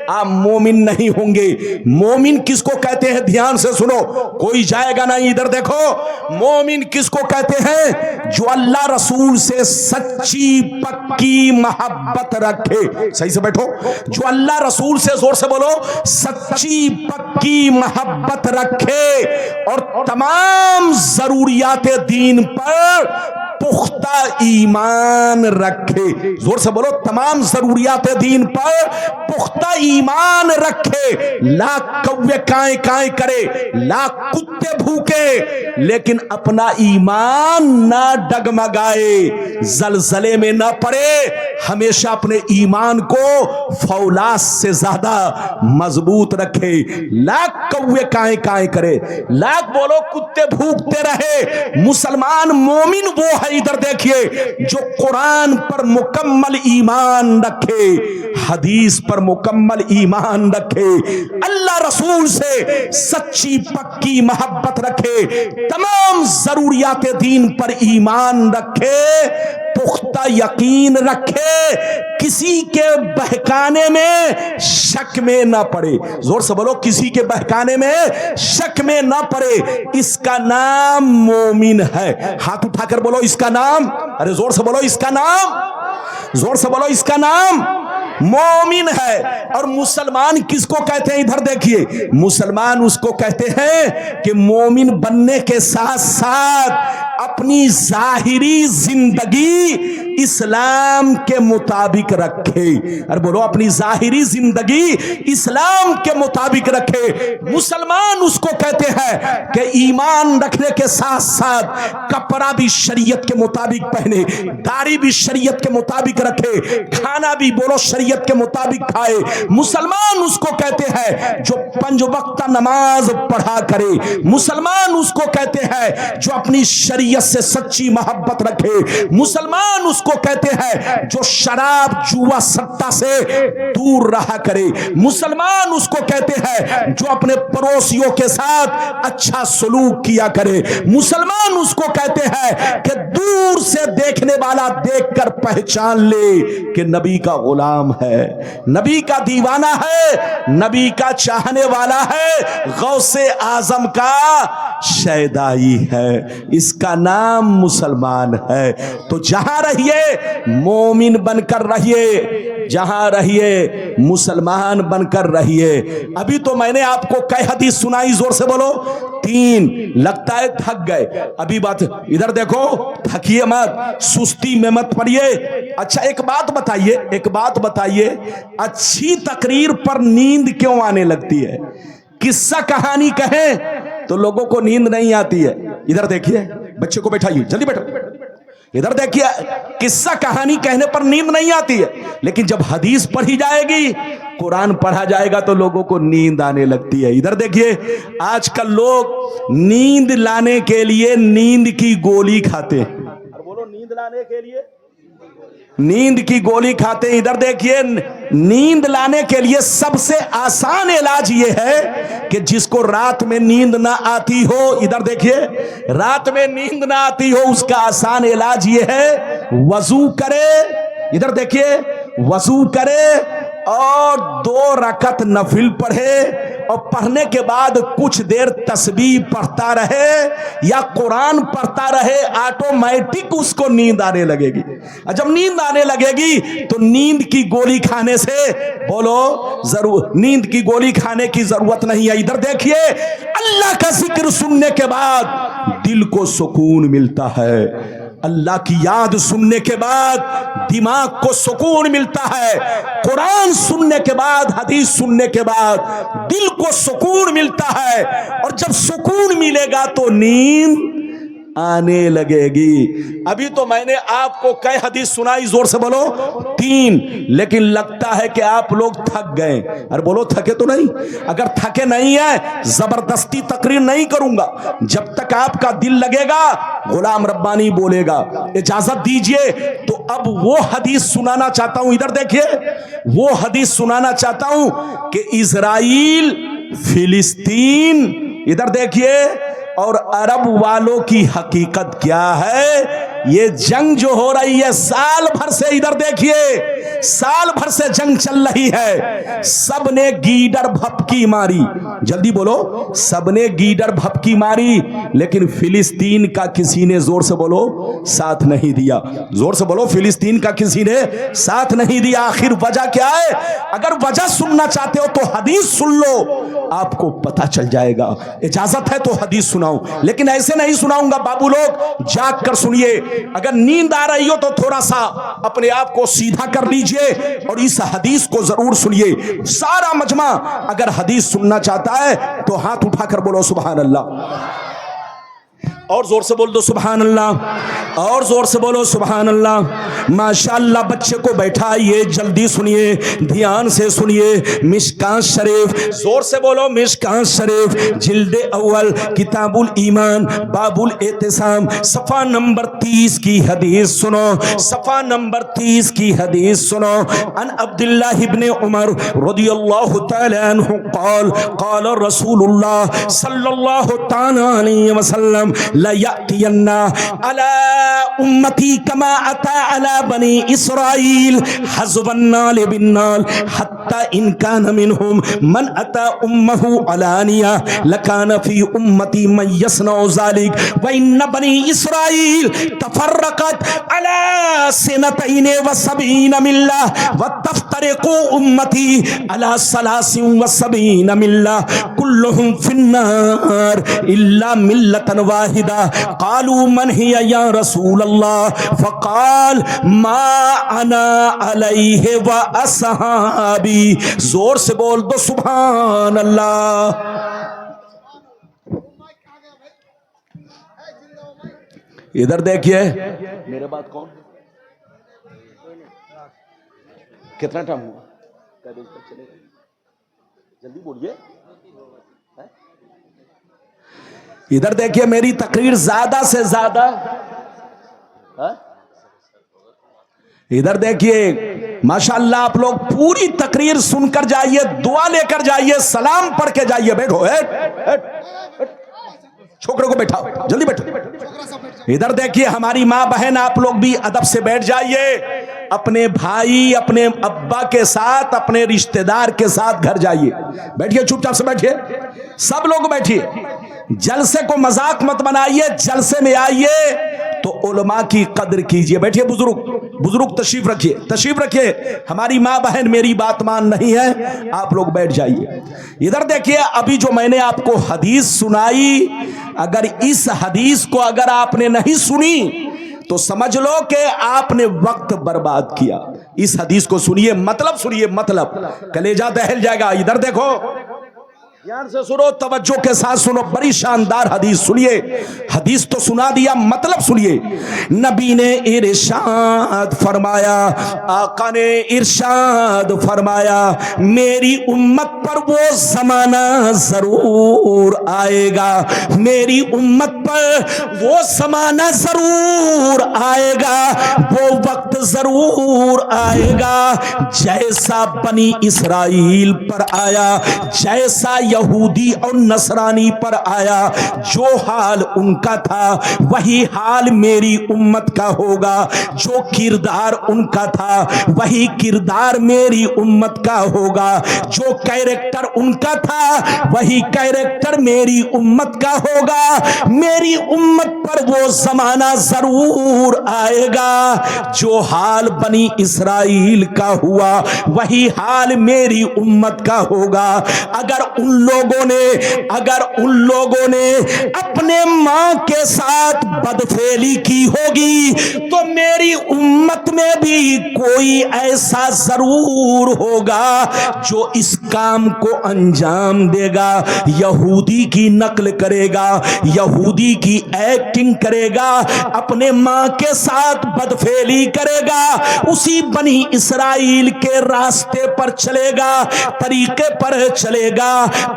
आप मोमिन नहीं होंगे। मोमिन किसको कहते हैं, ध्यान से सुनो, कोई जाएगा नहीं, इधर देखो। मोमिन किसको कहते हैं? जो अल्लाह रसूल से सच्ची पक्की मोहब्बत रखे। सही से बैठो। जो अल्लाह रसूल से, जोर से बोलो, सच्ची पक्की मोहब्बत रखे और तमाम जरूरियात दीन पर पुख्ता ईमान रखे। जोर से बोलो, तमाम जरूरियात दीन पर पुख्ता ईमान रखे। लाख कौवे काए काए करे, लाख कुत्ते भूखे, लेकिन अपना ईमान ना डगमगाए, जलजले में ना पड़े, हमेशा अपने ईमान को फौलाद से ज्यादा मजबूत रखे। लाख कौवे काए काए करे, लाख बोलो कुत्ते भूखते रहे, मुसलमान मोमिन वो है, इधर देखिए, जो कुरान पर मुकम्मल ईमान रखे, हदीस पर मुकम्मल ईमान रखे, अल्लाह रसूल से सच्ची पक्की मोहब्बत रखे, तमाम जरूरियात दीन पर ईमान रखे, पुख्ता यकीन रखे, किसी के बहकाने में शक में ना पड़े। जोर से बोलो, किसी के बहकाने में शक में ना पड़े, इसका नाम मोमिन है। हाथ उठाकर बोलो इसका नाम, अरे जोर से बोलो इसका नाम, जोर से बोलो इसका नाम मोमिन है। और मुसलमान किसको कहते हैं, इधर देखिए, मुसलमान उसको कहते हैं कि मोमिन बनने के साथ साथ अपनी जाहिरी जिंदगी इस्लाम के मुताबिक रखे। अरे बोलो, अपनी जाहिरी जिंदगी इस्लाम के मुताबिक रखे। मुसलमान उसको कहते हैं कि ईमान रखने के साथ साथ कपड़ा भी शरीयत के मुताबिक पहने, दाढ़ी भी शरीयत के मुताबिक रखे, खाना भी बोलो शरीयत के मुताबिक खाए। मुसलमान उसको कहते हैं जो 5 वक्त नमाज पढ़ा करे। मुसलमान उसको कहते हैं जो अपनी शरीयत से सच्ची मोहब्बत रखे। मुसलमान उसको कहते हैं जो शराब जुआ सट्टा से दूर रहा करे। मुसलमान उसको कहते हैं जो अपने पड़ोसियों के साथ अच्छा सलूक किया करे। मुसलमान उसको कहते हैं कि दूर से देखने वाला देखकर पहचान ले कि नबी का गुलाम है, नबी का दीवाना है, नबी का चाहने वाला है, गौसे आजम का शैदाई है, इसका नाम मुसलमान है। तो जहां रहिए मोमिन बनकर रहिए, जहां रहिए मुसलमान बनकर रहिए। अभी तो मैंने आपको कई हदीस सुनाई, जोर से बोलो 3। लगता है थक गए। अभी बात इधर देखो, थकिए मत, सुस्ती में मत पड़िए। अच्छा एक बात बताइए, एक बात बताइए, अच्छी तकरीर पर नींद क्यों आने लगती है? किस्सा कहानी कहें तो लोगों को नींद नहीं आती है। इधर देखिए, बच्चे को बैठाइए, जल्दी बैठो। इधर देखिए, किस्सा कहानी कहने पर नींद नहीं आती है, लेकिन जब हदीस पढ़ी जाएगी, कुरान पढ़ा जाएगा तो लोगों को नींद आने लगती है। इधर देखिए, आजकल लोग नींद लाने के लिए नींद की गोली खाते हैं। बोलो, नींद लाने के लिए नींद की गोली खाते हैं। इधर देखिए, नींद लाने के लिए सबसे आसान इलाज ये है कि जिसको रात में नींद ना आती हो, इधर देखिए, रात में नींद ना आती हो, उसका आसान इलाज ये है वजू करे। इधर देखिए, वजू करे और 2 रकत नफिल पढ़े, और पढ़ने के बाद कुछ देर तस्बीह पढ़ता रहे या कुरान पढ़ता रहे, ऑटोमेटिक उसको नींद आने लगेगी। और जब नींद आने लगेगी तो नींद की गोली खाने से, बोलो, जरूर नींद की गोली खाने की जरूरत नहीं है। इधर देखिए, अल्लाह का जिक्र सुनने के बाद दिल को सुकून मिलता है। अल्लाह की याद सुनने के बाद दिमाग को सुकून मिलता है। कुरान सुनने के बाद, हदीस सुनने के बाद दिल को सुकून मिलता है, और जब सुकून मिलेगा तो नींद आने लगेगी। अभी तो मैंने आपको कई हदीस सुनाई, जोर से बोलो 3, लेकिन लगता है कि आप लोग थक गए। अरे बोलो, थके तो नहीं? अगर थके नहीं है, जबरदस्ती तकरीर नहीं करूंगा। जब तक आपका दिल लगेगा, गुलाम रब्बानी बोलेगा। इजाजत दीजिए। तो अब वो हदीस सुनाना चाहता हूं, इधर देखिए, वो हदीस सुनाना चाहता हूं कि इजराइल, फिलिस्तीन, इधर देखिए, और अरब वालों की हकीकत क्या है, ये जंग जो हो रही है साल भर से, इधर देखिए साल भर से जंग चल रही है, सबने गीदड़ भपकी मारी, जल्दी बोलो, सबने गीदड़ भपकी मारी, लेकिन फिलिस्तीन का किसी ने, जोर से बोलो, साथ नहीं दिया। जोर से बोलो, फिलिस्तीन का किसी ने साथ नहीं दिया। आखिर वजह क्या है? अगर वजह सुनना चाहते हो तो हदीस सुन लो, आपको पता चल जाएगा। इजाजत है तो हदीस सुनाऊं, लेकिन ऐसे नहीं सुनाऊंगा बाबू लोग, जाग कर सुनिए। अगर नींद आ रही हो तो थोड़ा सा अपने आप को सीधा कर लीजिए और इस हदीस को जरूर सुनिए। सारा मजमा अगर हदीस सुनना चाहता है तो हाथ उठाकर बोलो सुभान अल्लाह, और जोर से बोल दो सुभान अल्लाह, और जोर से बोलो सुभान अल्लाह। माशाअल्लाह, बच्चे को बैठाइए, जल्दी सुनिए, ध्यान से सुनिए। मिशकात शरीफ, जोर से बोलो मिशकात शरीफ, जिल्दे अव्वल, किताबुल ईमान, बाबुल एतिसाम, सफा नंबर 30 की हदीस सुनो, सफा नंबर 30 की हदीस सुनो। अन अब्दुल्लाह इब्ने उमर रदियल्लाहु तआला अन्हु क़ाल क़ाल रसूलुल्लाह सल्लल्लाहु तआला अलैहि वसल्लम ला यातियन्ना अला उम्मती कमा अता अला बनी इस्राईल हज़वन नाल बिन्नाल हत्ता इन कान मिनहुम मन अता उम्महु अलानिया लकान फी उम्मती मन यसनउ ज़ालिक व इन बनी इस्राईल तफर्रकत अला सनतैन व सबीन मिल्ला व तफ्तरिकु उम्मती अला सलासिन व सबीन मिल्ला कुल्लुहुम फिन्नार इल्ला मिल्लतन वाहिदा। क़ालू मन हिया या रसूल अल्लाह फ़क़ाल मा अना अलैहि व अस्हाबी। जोर से बोल दो सुभान अल्लाह। इधर देखिए, मेरे बात कौन, कितना टाइम हुआ, कै बजे तक चलेगा, जल्दी बोलिए। इधर देखिए, मेरी तकरीर ज्यादा से ज्यादा, इधर देखिए माशाअल्लाह, आप लोग पूरी तकरीर सुनकर जाइए, दुआ लेकर जाइए, सलाम पढ़ के जाइए। बैठो, छोकरों को बैठाओ, जल्दी बैठो। इधर देखिए हमारी माँ बहन, आप लोग भी अदब से बैठ जाइए, अपने भाई, अपने अब्बा के साथ, अपने रिश्तेदार के साथ घर जाइए। बैठिए, चुपचाप से बैठिए, सब लोग बैठिए। जलसे को मजाक मत बनाइए, जलसे में आइए तो उलमा की कदर कीजिए। बैठिए बुजुर्ग तशरीफ रखिए, तशरीफ रखिए। हमारी माँ बहन मेरी बात मान नहीं है, आप लोग बैठ जाइए। इधर देखिए, अभी जो मैंने आपको हदीस सुनाई, अगर इस हदीस को अगर आपने नहीं सुनी तो समझ लो कि आपने वक्त बर्बाद किया। इस हदीस को सुनिए, मतलब सुनिए, मतलब कलेजा दहल जाएगा। इधर देखो, ध्यान से सुनो, तवज्जो के साथ सुनो, बड़ी शानदार हदीस सुनिए। हदीस तो सुना दिया, मतलब सुनिए। नबी ने इरशाद फरमाया, आका ने इरशाद फरमाया, मेरी उम्मत पर वो जमाना जरूर आएगा, मेरी उम्मत पर वो जमाना जरूर आएगा, वो वक्त जरूर आएगा जैसा बनी इस्राइल पर आया, जैसा यहूदी और नसरानी पर आया। जो हाल उनका था वही हाल मेरी उम्मत का होगा, जो किरदार उनका था वही किरदार मेरी उम्मत का होगा, जो कैरेक्टर उनका था वही कैरेक्टर मेरी उम्मत का होगा। मेरी उम्मत पर वो जमाना जरूर आएगा, जो हाल बनी इस्राइल का हुआ वही हाल मेरी उम्मत का होगा। अगर उन लोगों ने अपने मां के साथ बदफेली की होगी तो मेरी उम्मत में भी कोई ऐसा जरूर होगा जो इस काम को अंजाम देगा, यहूदी की नकल करेगा, यहूदी की एक्टिंग करेगा, अपने मां के साथ बदफेली करेगा। चलेगा, उसी बनी इसराइल के रास्ते पर चलेगा, तरीके पर चलेगा।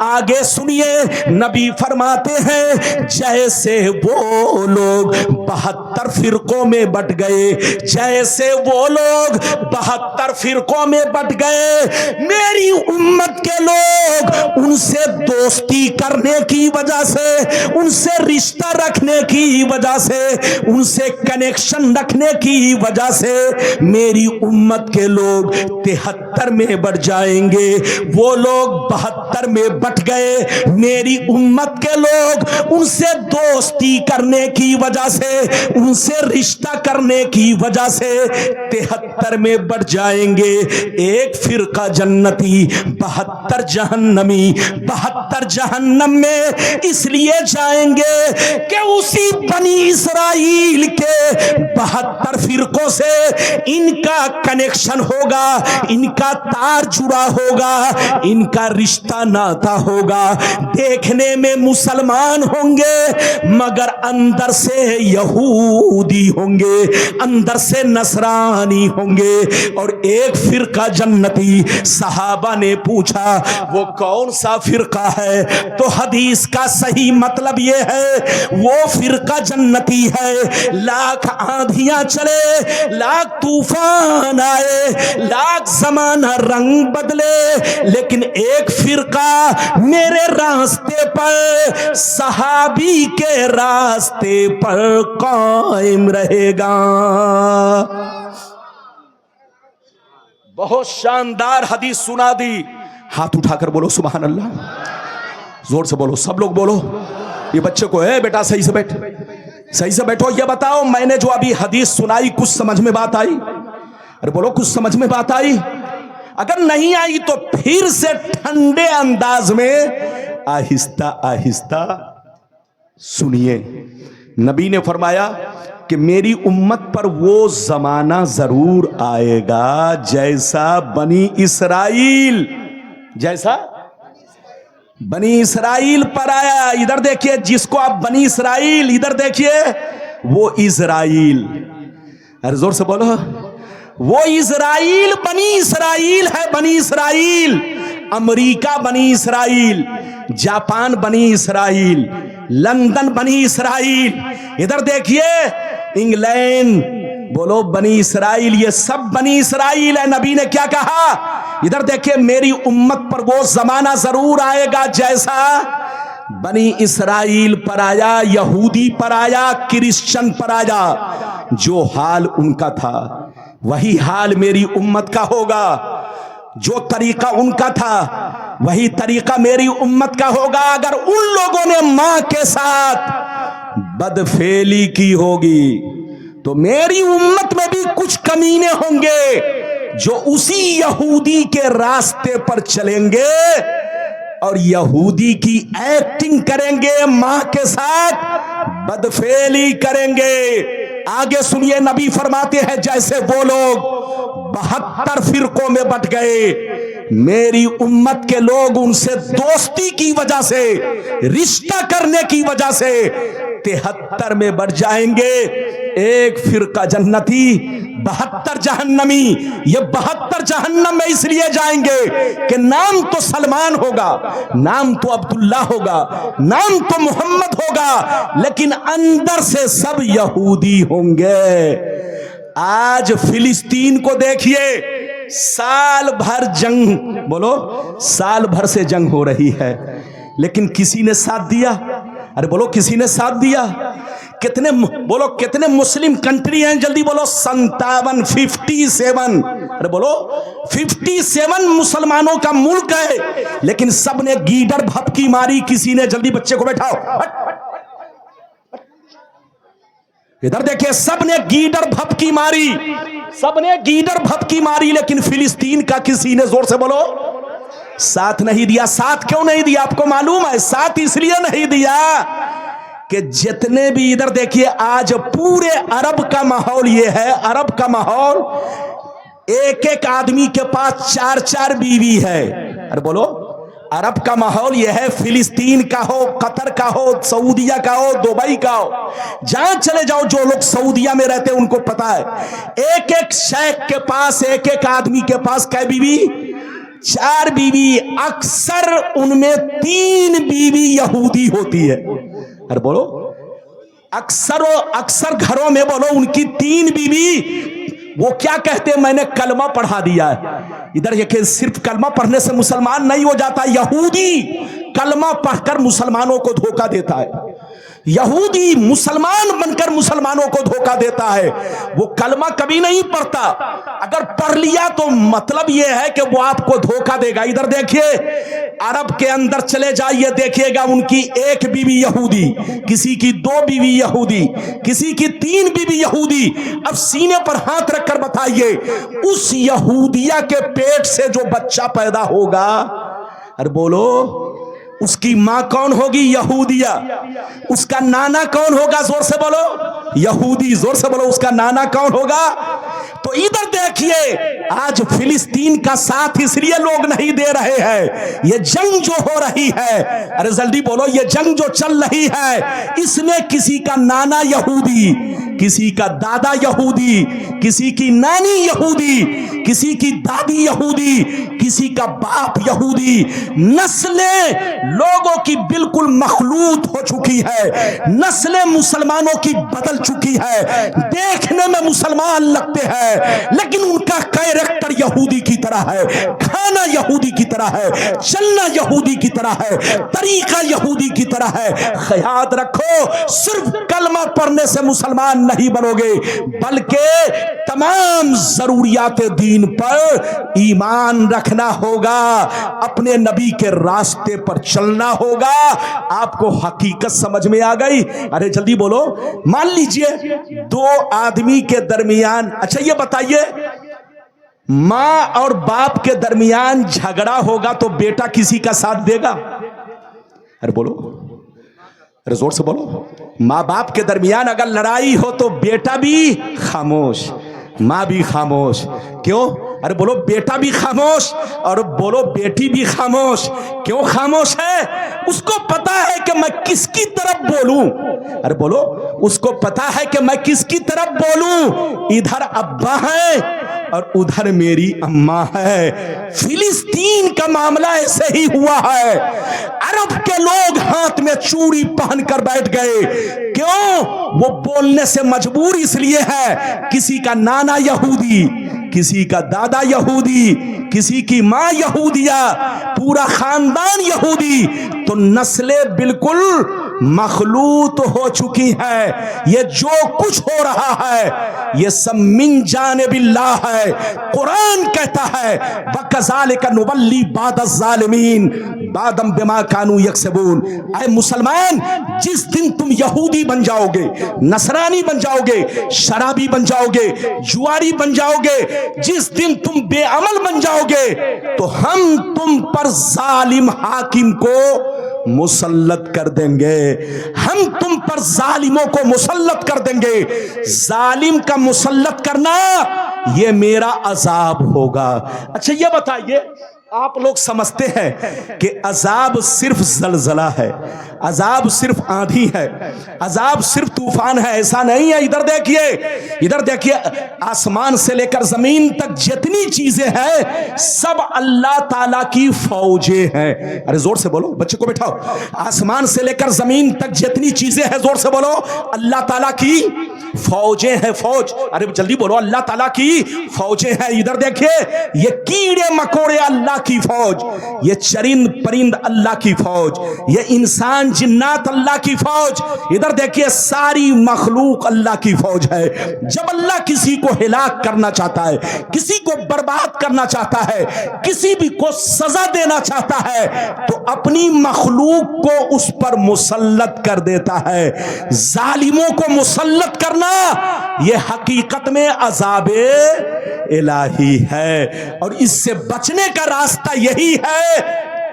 आगे सुनिए, नबी फरमाते हैं जैसे वो लोग 72 फिरकों में बट गए, जैसे वो लोग 72 फिरकों में बट गए, मेरी उम्मत के लोग उनसे दोस्ती करने की वजह से, उनसे रिश्ता रखने की वजह से, उनसे कनेक्शन रखने की वजह से मेरी उम्मत के लोग 73 में बढ़ जाएंगे। वो लोग 72 में बट गए, मेरी उम्मत के लोग उनसे दोस्ती करने की वजह से, उनसे रिश्ता करने की वजह से 73 में बढ़ जाएंगे। एक फिरका जन्नती, 72 जहन्नमी। 72 जहन्नम में इसलिए जाएंगे कि उसी बनी इसराइल के 72 फिरकों से इनका कनेक्शन होगा, इनका तार जुड़ा होगा, इनका रिश्ता नाता होगा। देखने में मुसलमान होंगे मगर अंदर से यहूदी होंगे, अंदर से नसरानी होंगे। और एक फिरका जन्नती। सहाबा ने पूछा वो कौन सा फिरका है? तो हदीस का सही मतलब ये है वो फिरका जन्नती है। लाख आंधियां चले, लाख तूफान आए, लाख जमाना रंग बदले, लेकिन एक फिरका मेरे रास्ते पर, सहाबी के रास्ते पर कायम रहेगा। बहुत शानदार हदीस सुना दी। हाथ उठाकर बोलो सुभान अल्लाह, जोर से बोलो, सब लोग बोलो। ये बच्चे को है बेटा सही से बैठ, सही से बैठो। ये बताओ मैंने जो अभी हदीस सुनाई कुछ समझ में बात आई? अरे बोलो कुछ समझ में बात आई? अगर नहीं आई तो फिर से ठंडे अंदाज में आहिस्ता आहिस्ता सुनिए। नबी ने फरमाया कि मेरी उम्मत पर वो जमाना जरूर आएगा जैसा बनी इसराइल, जैसा बनी इसराइल पर आया। इधर देखिए, जिसको आप बनी इसराइल, इधर देखिए वो इजराइल। अरे जोर से बोलो, वो इजराइल बनी इसराइल है। बनी इसराइल, अमेरिका बनी इसराइल, जापान बनी इसराइल, लंदन बनी इसराइल। इधर देखिए इंग्लैंड, बोलो बनी इसराइल। ये सब बनी इसराइल है। नबी ने क्या कहा? इधर देखिए मेरी उम्मत पर वो जमाना जरूर आएगा जैसा बनी इसराइल पर आया, यहूदी पर आया, क्रिश्चियन पर आया। जो हाल उनका था वही हाल मेरी उम्मत का होगा। जो तरीका उनका था वही तरीका मेरी उम्मत का होगा। अगर उन लोगों ने मां के साथ बदफेली की होगी तो मेरी उम्मत में भी कुछ कमीने होंगे जो उसी यहूदी के रास्ते पर चलेंगे और यहूदी की एक्टिंग करेंगे, मां के साथ बदफेली करेंगे। आगे सुनिए, नबी फरमाते हैं जैसे वो लोग 72 फिरकों में बट गए, मेरी उम्मत के लोग उनसे दोस्ती की वजह से, रिश्ता करने की वजह से 73 में बढ़ जाएंगे। एक फिरका जन्नती, 72 जहन्नमी। ये 72 जहन्नम में इसलिए जाएंगे कि नाम तो सलमान होगा, नाम तो अब्दुल्ला होगा, नाम तो मोहम्मद होगा, लेकिन अंदर से सब यहूदी होंगे। आज फिलिस्तीन को देखिए, साल भर जंग, बोलो साल भर से जंग हो रही है, लेकिन किसी ने साथ दिया? अरे बोलो किसी ने साथ दिया? कितने, बोलो कितने मुस्लिम कंट्री हैं? जल्दी बोलो 57, 57। अरे बोलो 57 मुसलमानों का मुल्क है, लेकिन सब ने गीदड़ भपकी मारी। किसी ने, जल्दी बच्चे को बैठाओ, इधर देखिए, सब ने गीदड़ भपकी मारी, सब ने गीदड़ भपकी मारी, लेकिन फिलिस्तीन का किसी ने, जोर से बोलो, साथ नहीं दिया। साथ क्यों नहीं दिया? आपको मालूम है? साथ इसलिए नहीं दिया कि जितने भी, इधर देखिए आज पूरे अरब का माहौल ये है, अरब का माहौल, एक एक आदमी के पास 4-4 बीवी है। अरे बोलो अरब का माहौल यह है, फिलिस्तीन का हो, कतर का हो, सऊदिया का हो, दुबई का हो, जहां चले जाओ, जो लोग सऊदिया में रहते हैं उनको पता है, एक एक शेख के पास, एक एक आदमी के पास कै बीवी? 4 बीवी। अक्सर उनमें 3 बीवी यहूदी होती है। अरे बोलो, अक्सर घरों में बोलो उनकी 3 बीवी। वो क्या कहते हैं, मैंने कलमा पढ़ा दिया है। इधर ये सिर्फ कलमा पढ़ने से मुसलमान नहीं हो जाता, यहूदी कलमा पढ़कर मुसलमानों को धोखा देता है। यहूदी मुसलमान बनकर मुसलमानों को धोखा देता है। वो कलमा कभी नहीं पढ़ता, अगर पढ़ लिया तो मतलब यह है कि वो आपको धोखा देगा। इधर देखिए, अरब के अंदर चले जाइए, देखिएगा उनकी 1 बीवी यहूदी, किसी की 2 बीवी यहूदी, किसी की 3 बीवी यहूदी। अब सीने पर हाथ रखकर बताइए, उस यहूदिया के पेट से जो बच्चा पैदा होगा, अरे बोलो, उसकी मां कौन होगी? यहूदिया। उसका नाना कौन होगा? जोर से बोलो, यहूदी। जोर से बोलो, उसका नाना कौन होगा? तो इधर देखिए, आज फिलिस्तीन का साथ इसलिए लोग नहीं दे रहे हैं, ये जंग जो हो रही है, अरे जल्दी बोलो, ये जंग जो चल रही है, इसमें किसी का नाना यहूदी, किसी का दादा यहूदी, किसी की नानी यहूदी, किसी की दादी यहूदी, किसी का बाप यहूदी। नस्लें लोगों की बिल्कुल मखलूत हो चुकी है, नस्लें मुसलमानों की बदल चुकी है। देखने में मुसलमान लगते हैं, लेकिन उनका कैरेक्टर यहूदी की तरह है, खाना यहूदी की तरह है, चलना यहूदी की तरह है, तरीका यहूदी की तरह है। याद रखो, सिर्फ कलमा पढ़ने से मुसलमान नहीं बनोगे, बल्कि तमाम जरूरियात दीन पर ईमान रखना होगा, अपने नबी के रास्ते पर चलना होगा। आपको हकीकत समझ में आ गई? अरे जल्दी बोलो। मान लीजिए 2 आदमी के दरमियान, अच्छा ये बताइए, मां और बाप के दरमियान झगड़ा होगा तो बेटा किसी का साथ देगा? अरे बोलो, अरे जोर से बोलो। माँ बाप के दरमियान अगर लड़ाई हो तो बेटा भी खामोश, माँ भी खामोश। क्यों? अरे बोलो, बेटा भी खामोश और बोलो बेटी भी खामोश। क्यों खामोश है? उसको पता है कि मैं किसकी तरफ बोलूं। अरे बोलो, उसको पता है कि मैं किसकी तरफ बोलूं। इधर अब्बा है और उधर मेरी अम्मा है। फिलिस्तीन का मामला ऐसे ही हुआ है। अरब के लोग हाथ में चूड़ी पहनकर बैठ गए। क्यों? वो बोलने से मजबूर इसलिए है, किसी का नाना यहूदी, किसी का दादा यहूदी, किसी की मां यहूदिया, पूरा खानदान यहूदी, तो नस्लें बिल्कुल मखलूत हो चुकी है। ये जो कुछ हो रहा है ये सब मिन जानिबिल्लाह है। कुरान कहता है, वकज़ालिका नुवल्ली बादज़-ज़ालिमीन बादम बिमा कानू यक्सबून। ऐ मुसलमान, जिस दिन तुम यहूदी बन जाओगे, नसरानी बन जाओगे, शराबी बन जाओगे, जुआरी बन जाओगे, जिस दिन तुम बेअमल बन जाओगे, तो हम तुम पर जालिम हाकिम को मुसल्लत कर देंगे। हम तुम पर जालिमों को मुसल्लत कर देंगे। जालिम का मुसल्लत करना ये मेरा अजाब होगा। अच्छा ये बताइए, आप लोग समझते हैं कि अजाब सिर्फ जलजला है, अजाब सिर्फ आंधी है, अजाब सिर्फ तूफान है? ऐसा नहीं है। इधर देखिए, इधर देखिए, आसमान से लेकर जमीन तक जितनी चीजें हैं सब अल्लाह ताला की फौजें हैं। अरे जोर से बोलो, बच्चे को बैठाओ। आसमान से लेकर जमीन तक जितनी चीजें हैं, जोर से बोलो, अल्लाह ताला की फौजें हैं। फौज, अरे जल्दी बोलो, अल्लाह ताला की फौजें हैं। इधर देखिए, ये कीड़े मकोड़े अल्लाह की फौज, ये चरिंद परिंद अल्लाह की फौज, ये इंसान जिन्नात अल्लाह की फौज। इधर देखिए, सारी मखलूक अल्लाह की फौज है। जब अल्लाह किसी को हिलाक करना चाहता है, किसी को बर्बाद करना चाहता है, किसी भी को सजा देना चाहता है, तो अपनी मखलूक को उस पर मुसल्लत कर देता है। जालिमों को मुसल्लत करना ये हकीकत में अज़ाबे इलाही है, और इससे बचने का रास्ता यही है,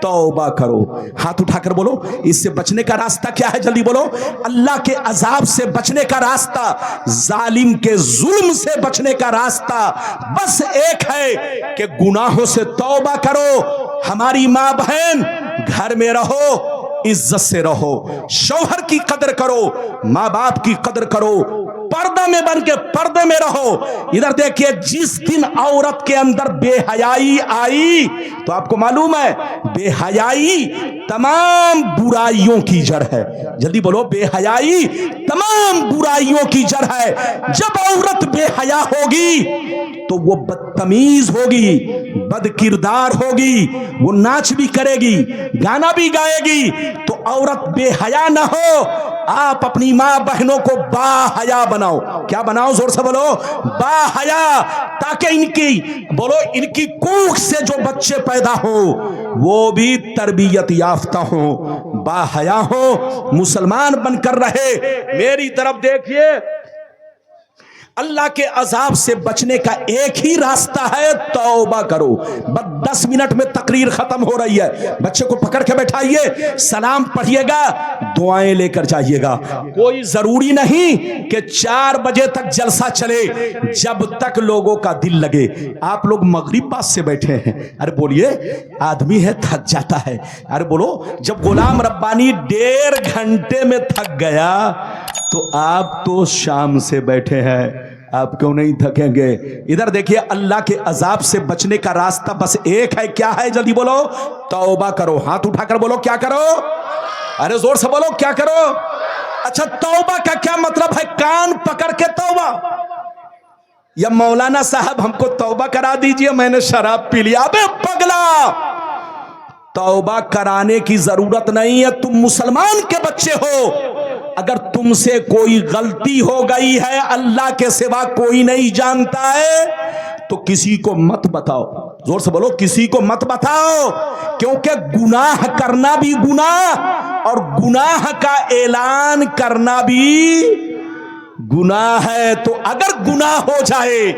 तौबा करो। हाथ उठाकर बोलो, इससे बचने का रास्ता क्या है? जल्दी बोलो। अल्लाह के अजाब से बचने का रास्ता, जालिम के जुल्म से बचने का रास्ता बस एक है कि गुनाहों से तौबा करो। हमारी माँ बहन घर में रहो, इज्जत से रहो, शौहर की कदर करो, माँ बाप की कदर करो, पर्दा में बन के पर्दे में रहो। इधर देखिए, जिस दिन औरत के अंदर बेहयाई आई, तो आपको मालूम है बेहयाई तमाम बुराइयों की जड़ है। जल्दी बोलो, बेहयाई तमाम बुराइयों की जड़ है। जब औरत बेहया होगी तो वो बदतमीज होगी, बदकिरदार होगी, वो नाच भी करेगी, गाना भी गाएगी। तो औरत बेहया ना हो। आप अपनी माँ बहनों को बाहया बनाओ। क्या बनाओ? जोर से बोलो, बाहया, ताकि इनकी कूख से जो बच्चे पैदा हो वो भी तरबियत याफ्ता हो, बाहया हो, मुसलमान बनकर रहे। मेरी तरफ देखिए, अल्लाह के अजाब से बचने का एक ही रास्ता है, तौबा करो। बस 10 मिनट में तकरीर खत्म हो रही है। बच्चे को पकड़ के बैठाइए, सलाम पढ़िएगा, दुआएं लेकर जाइएगा। कोई जरूरी नहीं कि 4 बजे तक जलसा चले, जब तक लोगों का दिल लगे। आप लोग मगरिब पास से बैठे हैं, अरे बोलिए, आदमी है थक जाता है। अरे बोलो, जब गुलाम रब्बानी 1.5 घंटे में थक गया तो आप तो शाम से बैठे हैं, आप क्यों नहीं थकेंगे? इधर देखिए, अल्लाह के अजाब से बचने का रास्ता बस एक है। क्या है? जल्दी बोलो, तौबा करो। हाथ उठाकर बोलो, क्या करो? अरे जोर से बोलो, क्या करो? अच्छा, तौबा का क्या मतलब है? कान पकड़ के तौबा। या मौलाना साहब हमको तौबा करा दीजिए, मैंने शराब पी लिया। अबे पगला, तौबा कराने की जरूरत नहीं है। तुम मुसलमान के बच्चे हो। अगर तुमसे कोई गलती हो गई है, अल्लाह के सिवा कोई नहीं जानता है, तो किसी को मत बताओ। जोर से बोलो, किसी को मत बताओ। क्योंकि गुनाह करना भी गुनाह, और गुनाह का ऐलान करना भी गुनाह है। तो अगर गुनाह हो जाए,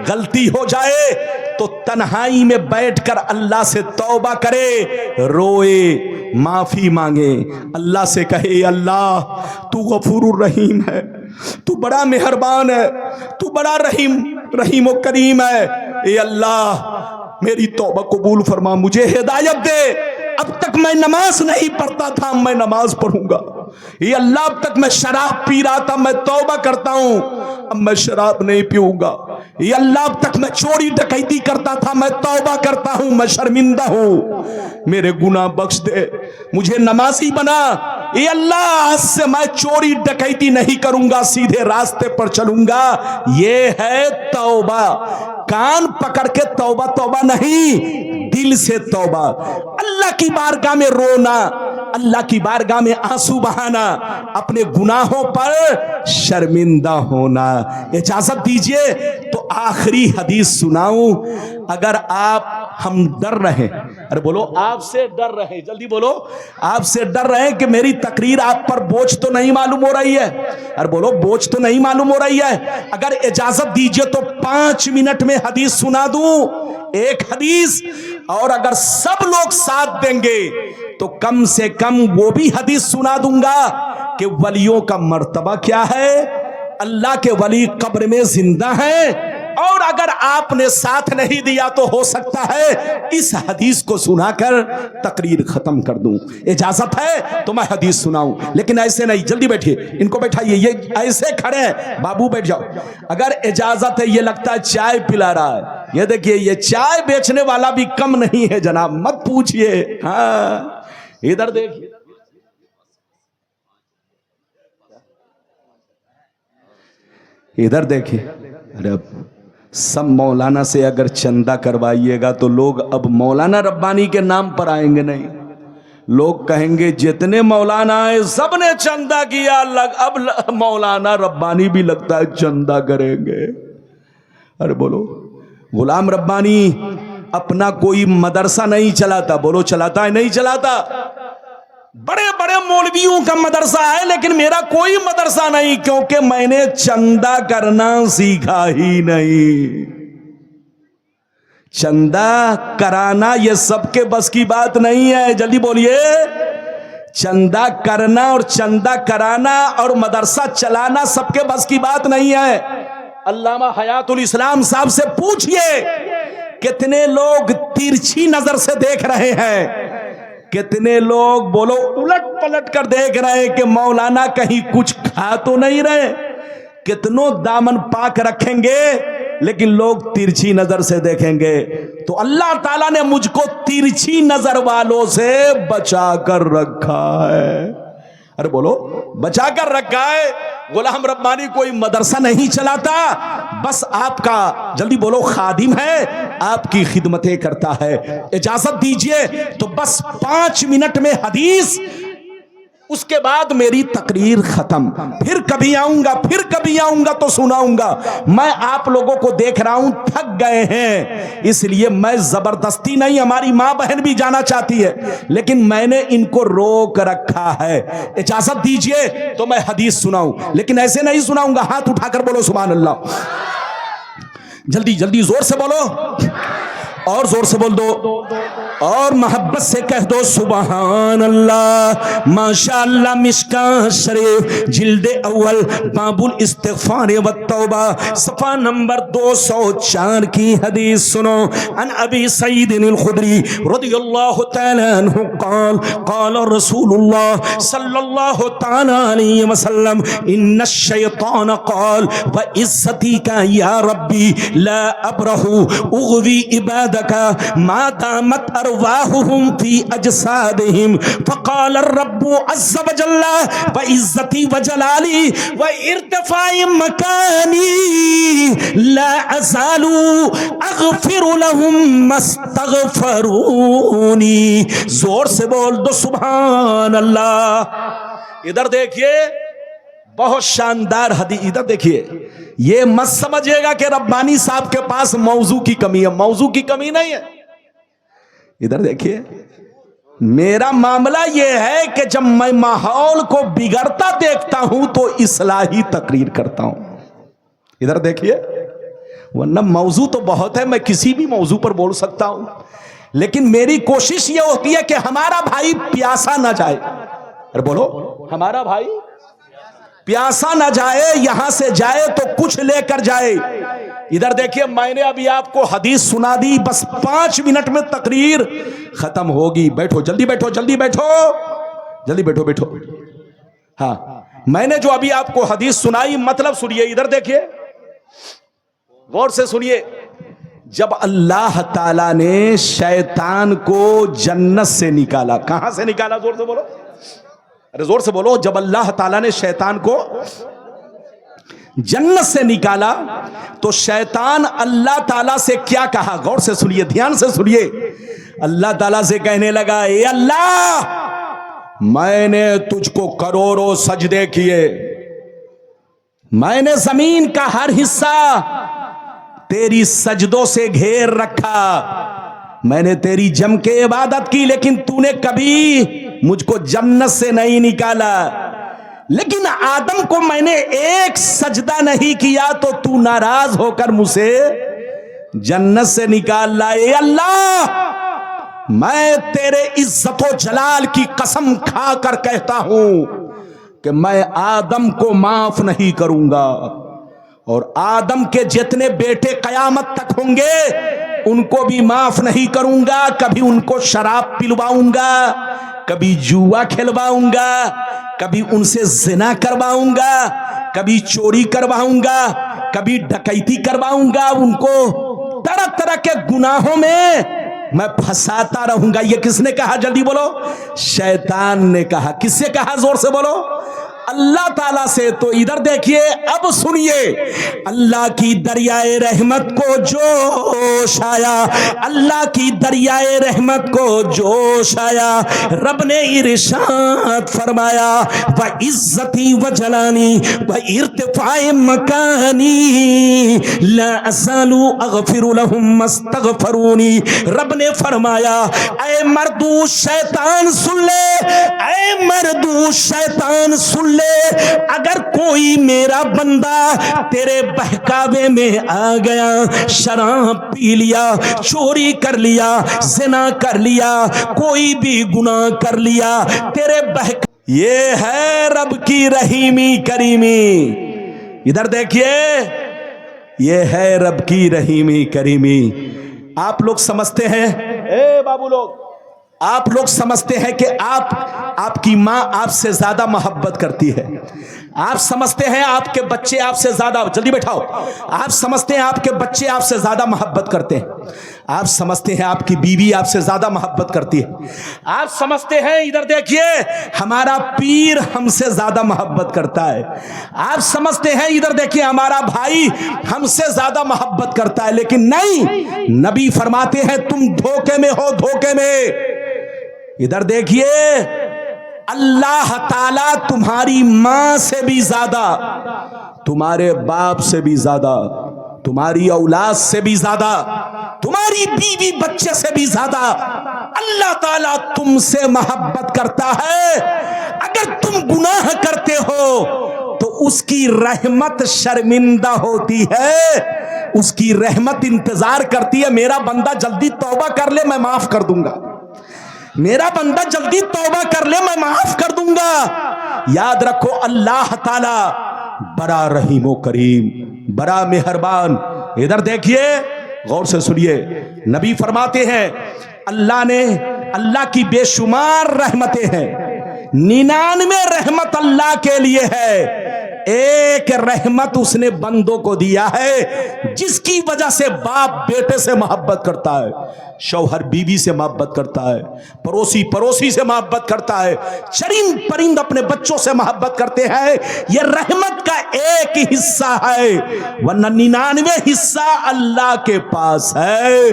गलती हो जाए, तो तन्हाई में बैठकर अल्लाह से तौबा करे, रोए, माफी मांगे, अल्लाह से कहे, अल्लाह तू गफूरुर रहीम है, तू बड़ा मेहरबान है, तू बड़ा रहीम व करीम है। ए अल्लाह, मेरी तौबा कबूल फरमा, मुझे हिदायत दे। अब तक मैं नमाज नहीं पढ़ता था, मैं नमाज पढ़ूंगा। ये अल्लाह, अब तक मैं शराब पी रहा था, मैं तौबा करता हूं, अब मैं शराब नहीं पीऊंगा। ये अल्लाह, अब तक मैं चोरी डकैती करता था, मैं तौबा करता हूं, मैं शर्मिंदा हूं, मेरे गुनाह बख्श दे, मुझे नमाजी बना। ये अल्लाह, आज से मैं चोरी डकैती नहीं करूंगा, सीधे रास्ते पर चलूंगा। ये है तौबा। कान पकड़ के तौबा तौबा नहीं, दिल से तौबा। अल्लाह की बारगाह में रोना, अल्लाह की बारगाह में आंसू बहाना, अपने गुनाहों पर शर्मिंदा होना। इजाजत दीजिए तो आखिरी हदीस सुनाऊं। अगर हम डर रहे, अरे बोलो, आपसे डर रहे, जल्दी बोलो, आपसे डर रहे कि मेरी तकरीर आप पर बोझ तो नहीं मालूम हो रही है। अरे बोलो, बोझ तो नहीं मालूम हो रही है। अगर इजाजत दीजिए तो 5 मिनट में हदीस सुना दूं, एक हदीस। और अगर सब लोग साथ देंगे तो कम से कम वो भी हदीस सुना दूंगा कि वलियों का मर्तबा क्या है। अल्लाह के वली कब्र में जिंदा हैं। और अगर आपने साथ नहीं दिया तो हो सकता है इस हदीस को सुनाकर तकरीर खत्म कर दूं। इजाजत है तो मैं हदीस सुनाऊं, लेकिन ऐसे नहीं। जल्दी बैठिए, इनको बैठाइए, ये ऐसे खड़े हैं, बाबू बैठ जाओ। अगर इजाजत है, ये लगता है चाय पिला रहा है। ये देखिए, ये चाय बेचने वाला भी कम नहीं है जनाब, मत पूछिए। हाँ, इधर देखिए, इधर देखिए। अरे अब सब मौलाना से अगर चंदा करवाइएगा तो लोग अब मौलाना रब्बानी के नाम पर आएंगे नहीं। लोग कहेंगे जितने मौलाना आए सब ने चंदा किया, अब मौलाना रब्बानी भी लगता है चंदा करेंगे। अरे बोलो, गुलाम रब्बानी अपना कोई मदरसा नहीं चलाता। बोलो, चलाता है? नहीं चलाता। बड़े बड़े मौलवियों का मदरसा है, लेकिन मेरा कोई मदरसा नहीं, क्योंकि मैंने चंदा करना सीखा ही नहीं। चंदा कराना ये सबके बस की बात नहीं है। जल्दी बोलिए, चंदा करना और चंदा कराना और मदरसा चलाना सबके बस की बात नहीं है। अल्लामा हयातुल इस्लाम साहब से पूछिए, कितने लोग तिरछी नजर से देख रहे हैं। कितने लोग बोलो उलट पलट कर देख रहे कि मौलाना कहीं कुछ खा तो नहीं रहे, कितनों दामन पाक रखेंगे लेकिन लोग तिरछी नजर से देखेंगे। तो अल्लाह ताला ने मुझको तिरछी नजर वालों से बचा कर रखा है। अरे बोलो, बचा कर रखा है। गुलाम रब्बानी कोई मदरसा नहीं चलाता, बस आपका, जल्दी बोलो, खादिम है, आपकी खिदमतें करता है। इजाजत दीजिए तो बस 5 मिनट में हदीस, उसके बाद मेरी तकरीर खत्म। फिर कभी आऊंगा तो सुनाऊंगा। मैं आप लोगों को देख रहा हूं थक गए हैं, इसलिए मैं जबरदस्ती नहीं, हमारी मां बहन भी जाना चाहती है लेकिन मैंने इनको रोक रखा है। इजाजत दीजिए तो मैं हदीस सुनाऊं, लेकिन ऐसे नहीं सुनाऊंगा। हाथ उठाकर बोलो सुभान अल्लाह, जल्दी जल्दी जोर से बोलो, और जोर से बोल दो, और मोहब्बत से कह दो सुभान अल्लाह। माशाअल्लाह। मिशका शरीफ जिल्दे अव्वल बाबुल इस्तिग़फ़ार व तौबा सफ़ा नंबर 204 की हदीस सुनो। अन अबी सईद अल खुदरी रज़ियल्लाहु तआला अन्हु क़ाल क़ाल रसूलुल्लाह सल्लल्लाहु तआला अलैहि वसल्लम इन्न शैतान क़ाल व इज़्ज़ती का या रब्बी ला अब्रहु उग़वी इबादका मा दामत अरवाहुहुम फी अजसादिहिम फ़क़ाल रब्बु अज़्ज़ व जल्ला व इज़्ज़ती व जलाली व इर्तिफ़ाई मकानी ला अज़ालु अग़फ़िरु लहुम मस्तग़फ़रूनी। जोर से बोल दो सुभान अल्लाह। इधर देखिए, बहुत शानदार हदीस। इधर देखिए, ये मत समझिएगा कि रब्बानी साहब के पास मौजू की कमी है, मौजू की कमी नहीं है। इधर देखिए, मेरा मामला यह है कि जब मैं माहौल को बिगड़ता देखता हूं तो इस्लाही तकरीर करता हूं। इधर देखिए, वरना मौजू तो बहुत है, मैं किसी भी मौजू पर बोल सकता हूं, लेकिन मेरी कोशिश यह होती है कि हमारा भाई प्यासा ना जाए। अरे बोलो, हमारा भाई प्यासा ना जाए, यहां से जाए तो कुछ लेकर जाए। इधर देखिए, मैंने अभी आपको हदीस सुना दी, बस 5 मिनट में तकरीर खत्म होगी। बैठो, जल्दी बैठो, जल्दी बैठो, जल्दी बैठो, बैठो। हाँ, मैंने जो अभी आपको हदीस सुनाई, मतलब सुनिए। इधर देखिए, गौर से सुनिए। जब अल्लाह ताला ने शैतान को जन्नत से निकाला, कहां से निकाला? जोर से बोलो, अरे जोर से बोलो। जब अल्लाह ताला ने शैतान को जन्नत से निकाला तो शैतान अल्लाह ताला से क्या कहा? गौर से सुनिए, ध्यान से सुनिए। अल्लाह ताला से कहने लगा, ए अल्लाह, मैंने तुझको करोड़ों सजदे किए, मैंने जमीन का हर हिस्सा तेरी सजदों से घेर रखा, मैंने तेरी जम के इबादत की, लेकिन तूने कभी मुझको जन्नत से नहीं निकाला। लेकिन आदम को मैंने एक सजदा नहीं किया तो तू नाराज होकर मुझसे जन्नत से निकाल लाए। अल्लाह, मैं तेरे इज्जत व जलाल की कसम खाकर कहता हूं कि मैं आदम को माफ नहीं करूंगा, और आदम के जितने बेटे कयामत तक होंगे उनको भी माफ नहीं करूंगा। कभी उनको शराब पिलवाऊंगा, कभी जुआ खिलवाऊंगा, कभी उनसे जिना करवाऊंगा, कभी चोरी करवाऊंगा, कभी डकैती करवाऊंगा, उनको तरह तरह के गुनाहों में मैं फंसाता रहूंगा। ये किसने कहा? जल्दी बोलो। शैतान ने कहा। किससे कहा? जोर से बोलो। अल्लाह ताला से। तो इधर देखिए, अब सुनिए, अल्लाह की दरियाए रहमत को जोश आया, अल्लाह की दरियाए रहमत को जोश आया। रब ने इरशाद फरमाया, व इज्जती व जलानी व इर्तिफाए मकानी ला असालू अगफिरु लहुम मस्तगफरूनी। रब ने फरमाया, ऐ मर्दू शैतान सुन ले, ऐ मर्दू शैतान सुन ले, अगर कोई मेरा बंदा तेरे बहकावे में आ गया, शराब पी लिया, चोरी कर लिया, ज़िना कर लिया, कोई भी गुनाह कर लिया, तेरे बहका, ये है रब की रहीमी करीमी। इधर देखिए, ये है रब की रहीमी करीमी। आप लोग समझते हैं, ए बाबू लोग, आप लोग समझते हैं कि आपकी माँ आपसे ज्यादा मोहब्बत करती है। आप समझते हैं आपके बच्चे आपसे ज्यादा, जल्दी बैठाओ, आप समझते हैं आपके बच्चे आपसे ज्यादा मोहब्बत करते हैं। आप समझते हैं आपकी बीवी आपसे ज्यादा मोहब्बत करती है। आप समझते हैं, इधर देखिए, हमारा पीर हमसे ज्यादा मोहब्बत करता है। आप समझते हैं, इधर देखिए, हमारा भाई हमसे ज्यादा मोहब्बत करता है। लेकिन नहीं, नबी फरमाते हैं तुम धोखे में हो, धोखे में। इधर देखिए, अल्लाह ताला तुम्हारी मां से भी ज्यादा, तुम्हारे बाप से भी ज्यादा, तुम्हारी औलाद से भी ज्यादा, तुम्हारी बीवी बच्चे से भी ज्यादा अल्लाह ताला तुमसे मोहब्बत करता है। अगर तुम गुनाह करते हो तो उसकी रहमत शर्मिंदा होती है, उसकी रहमत इंतजार करती है, मेरा बंदा जल्दी तौबा कर ले, मैं माफ कर दूंगा। मेरा बंदा जल्दी तौबा कर ले, मैं माफ कर दूंगा। याद रखो, अल्लाह ताला बड़ा रहीम करीम, बड़ा मेहरबान। इधर देखिए, गौर से सुनिए, नबी फरमाते हैं अल्लाह की बेशुमार रहमतें हैं, 99 रहमत अल्लाह के लिए है। एक रहमत उसने बंदों को दिया है जिसकी वजह से बाप बेटे से मोहब्बत करता है, शौहर बीवी से मोहब्बत करता है, पड़ोसी पड़ोसी से मोहब्बत करता है, चरिंद परिंद अपने बच्चों से मोहब्बत करते हैं। यह रहमत का एक हिस्सा है, वरना 99 हिस्सा अल्लाह के पास है।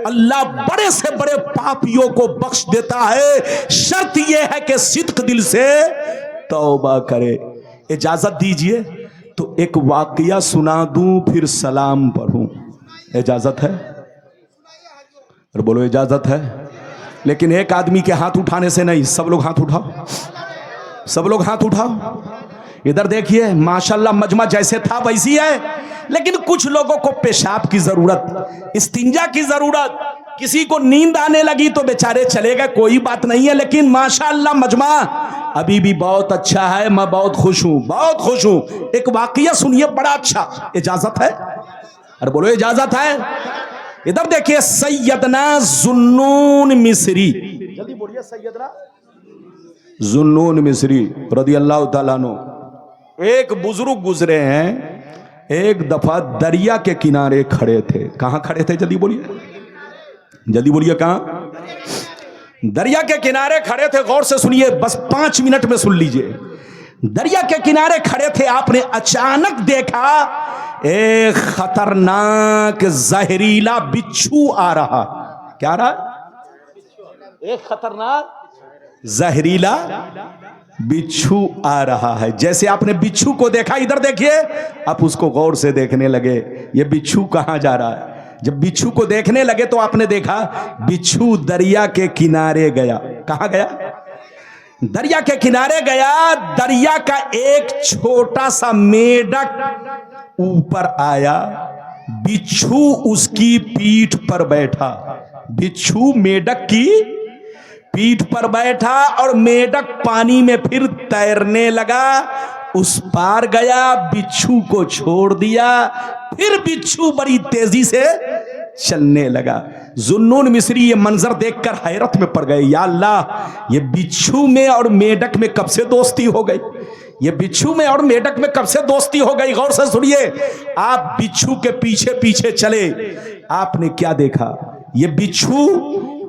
अल्लाह बड़े से बड़े पापियों को बख्श देता है, शर्त यह है कि सिद्क दिल से तौबा करे। इजाजत दीजिए तो एक वाकया सुना दूं, फिर सलाम पढ़ूं। इजाजत है? अरे बोलो, इजाजत है? लेकिन एक आदमी के हाथ उठाने से नहीं, सब लोग हाथ उठाओ, सब लोग हाथ उठाओ। इधर देखिए, माशाल्लाह मजमा जैसे था वैसी है, लेकिन कुछ लोगों को पेशाब की जरूरत, इस्तिंजा की जरूरत, किसी को नींद आने लगी तो बेचारे चले गए, कोई बात नहीं है। लेकिन माशाल्लाह मजमा अभी भी बहुत अच्छा है, मैं बहुत खुश हूं, बहुत खुश हूं। एक वाकया सुनिए, बड़ा अच्छा। इजाजत है? अरे बोलो, इजाजत है? इधर देखिए, सैयदना जुन्नून मिस्री, जल्दी बोलिए, सैयदना जुन्नून मिस्री रदी अल्लाह ताला अन्हु, एक बुजुर्ग गुजरे हैं। एक दफा दरिया के किनारे खड़े थे। कहां खड़े थे? जल्दी बोलिए, जल्दी बोलिए, कहां? दरिया के किनारे खड़े थे। गौर से सुनिए, बस 5 मिनट में सुन लीजिए। दरिया के किनारे खड़े थे, आपने अचानक देखा एक खतरनाक जहरीला बिच्छू आ रहा। क्या आ रहा? एक खतरनाक जहरीला बिच्छू आ रहा है। जैसे आपने बिच्छू को देखा, इधर देखिए, आप उसको गौर से देखने लगे, ये बिच्छू कहां जा रहा है। जब बिच्छू को देखने लगे तो आपने देखा बिच्छू दरिया के किनारे गया। कहां गया? दरिया के किनारे गया। दरिया का एक छोटा सा मेढक ऊपर आया, बिच्छू उसकी पीठ पर बैठा। बिच्छू मेढक की पीठ पर बैठा और मेढक पानी में फिर तैरने लगा। उस पार गया, बिच्छू को छोड़ दिया, फिर बिच्छू बड़ी तेजी से चलने लगा। जुन्नून मिस्री ये मंजर देखकर हैरत में पड़ गए। या अल्लाह, ये बिच्छू में और मेढक में कब से दोस्ती हो गई? ये बिच्छू में और मेढक में कब से दोस्ती हो गई? गौर से सुनिए, आप बिच्छू के पीछे पीछे चले, आपने क्या देखा? ये बिच्छू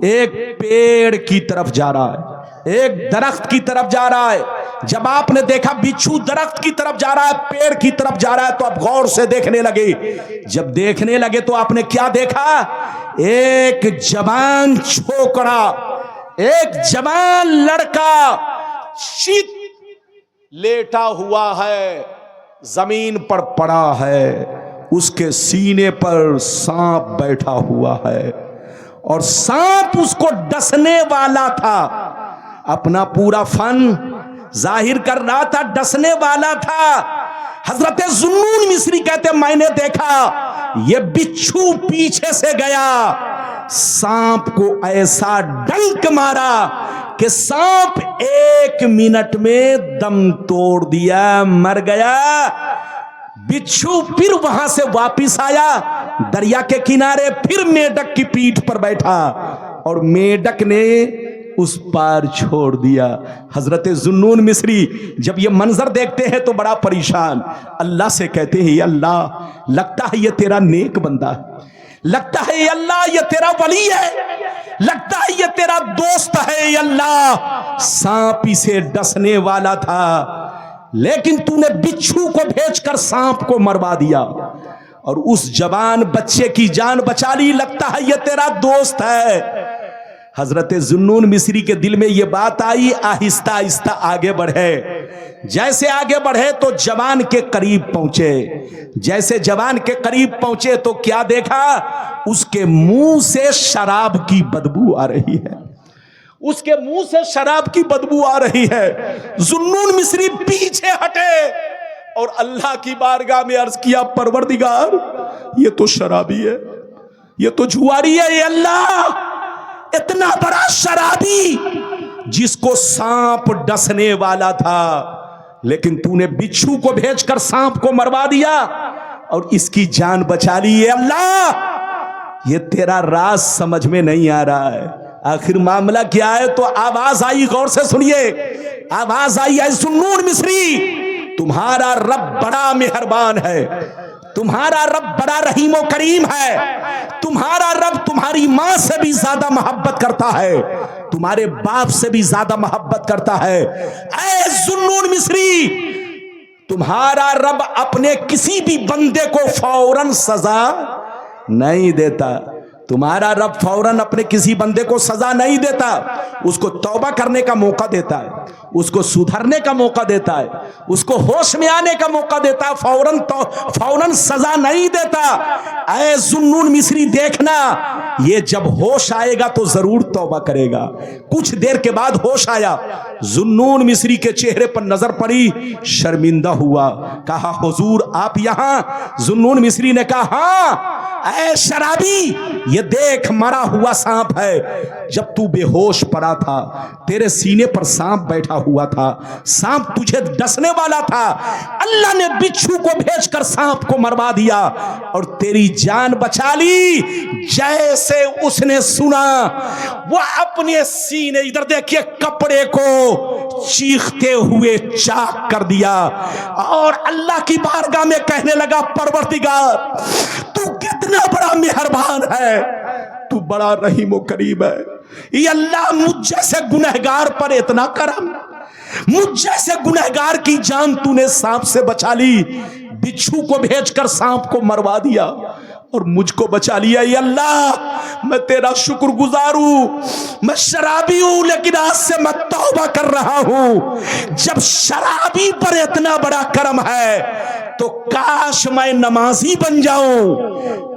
एक पेड़ की तरफ जा रहा है, एक दरख्त की तरफ जा रहा है। जब आपने देखा बिच्छू दरख्त की तरफ जा रहा है, पेड़ की तरफ जा रहा है, तो आप गौर से देखने लगे। जब देखने लगे तो आपने क्या देखा? एक जवान छोकरा, एक जवान लड़का शीत लेटा हुआ है, जमीन पर पड़ा है, उसके सीने पर सांप बैठा हुआ है और सांप उसको डसने वाला था। अपना पूरा फन जाहिर कर रहा था, डसने वाला था। हजरत जुन्नून मिस्री कहते, मैंने देखा ये बिच्छू पीछे से गया, सांप को ऐसा डंक मारा कि सांप 1 मिनट में दम तोड़ दिया, मर गया। बिच्छू फिर वहां से वापिस आया, दरिया के किनारे फिर मेढक की पीठ पर बैठा और मेढक ने उस पार छोड़ दिया। हजरत जुन्नून मिस्री जब ये मंजर देखते हैं तो बड़ा परेशान, अल्लाह से कहते हैं, अल्लाह लगता है ये तेरा नेक बंदा है, लगता है अल्लाह ये तेरा वली है, लगता है ये तेरा दोस्त है। अल्लाह सांप इसे डसने वाला था, लेकिन तूने बिच्छू को भेजकर सांप को मरवा दिया और उस जवान बच्चे की जान बचा ली, लगता है ये तेरा दोस्त है। हजरत जुन्नून मिस्री के दिल में ये बात आई, आहिस्ता आहिस्ता आगे बढ़े। जैसे आगे बढ़े तो जवान के करीब पहुंचे। जैसे जवान के करीब पहुंचे तो क्या देखा, उसके मुंह से शराब की बदबू आ रही है, उसके मुंह से शराब की बदबू आ रही है। जुन्नून मिस्री पीछे हटे और अल्लाह की बारगाह में अर्ज किया, परवरदिगार ये तो शराबी है, ये तो जुआरी है। ये अल्लाह इतना बड़ा शराबी जिसको सांप डसने वाला था, लेकिन तूने बिच्छू को भेजकर सांप को मरवा दिया और इसकी जान बचा ली। ये अल्लाह ये तेरा राज समझ में नहीं आ रहा है, आखिर मामला क्या है। तो आवाज आई, गौर से सुनिए, आवाज आई है, जुन्नून मिस्री तुम्हारा रब बड़ा मेहरबान है, तुम्हारा रब बड़ा रहीमो करीम है, तुम्हारा रब तुम्हारी मां से भी ज्यादा मोहब्बत करता है, तुम्हारे बाप से भी ज्यादा मोहब्बत करता है। ऐ जुन्नून मिस्री, तुम्हारा रब अपने किसी भी बंदे को फौरन सजा नहीं देता, तुम्हारा रब फौरन अपने किसी बंदे को सजा नहीं देता, उसको तौबा करने का मौका देता है, उसको सुधरने का मौका देता है, उसको होश में आने का मौका देता है, फौरन सजा नहीं देता। ऐ जुन्नून मिस्री देखना, ये जब होश आएगा तो जरूर तौबा करेगा। कुछ देर के बाद होश आया, जुन्नून मिस्री के चेहरे पर नजर पड़ी, शर्मिंदा हुआ, कहा हुजूर आप यहां? जुन्नून मिस्री ने कहा हाँ। ऐ शराबी ये देख मरा हुआ सांप है, जब तू बेहोश पड़ा था तेरे सीने पर सांप बैठा हुआ था, सांप तुझे डसने वाला था, अल्लाह ने बिच्छू को भेजकर सांप को मरवा दिया और तेरी जान बचा ली। जैसे उसने सुना वो अपने सीने, इधर देखिए, कपड़े को चीखते हुए चाक कर दिया और अल्लाह की बारगाह में कहने लगा, परवरदिगार तू कितना बड़ा मेहरबान है, तू बड़ा रहीम करीम है। ये अल्लाह मुझ जैसे गुनहगार पर इतना करम, मुझ जैसे गुनहगार की जान तूने सांप से बचा ली, बिच्छू को भेजकर सांप को मरवा दिया और मुझको बचा लिया। ये अल्लाह मैं तेरा शुक्रगुजार हूं। मैं शराबी हूं लेकिन आज से मैं तौबा कर रहा हूं। जब शराबी पर इतना बड़ा करम है तो काश मैं नमाजी बन जाऊं,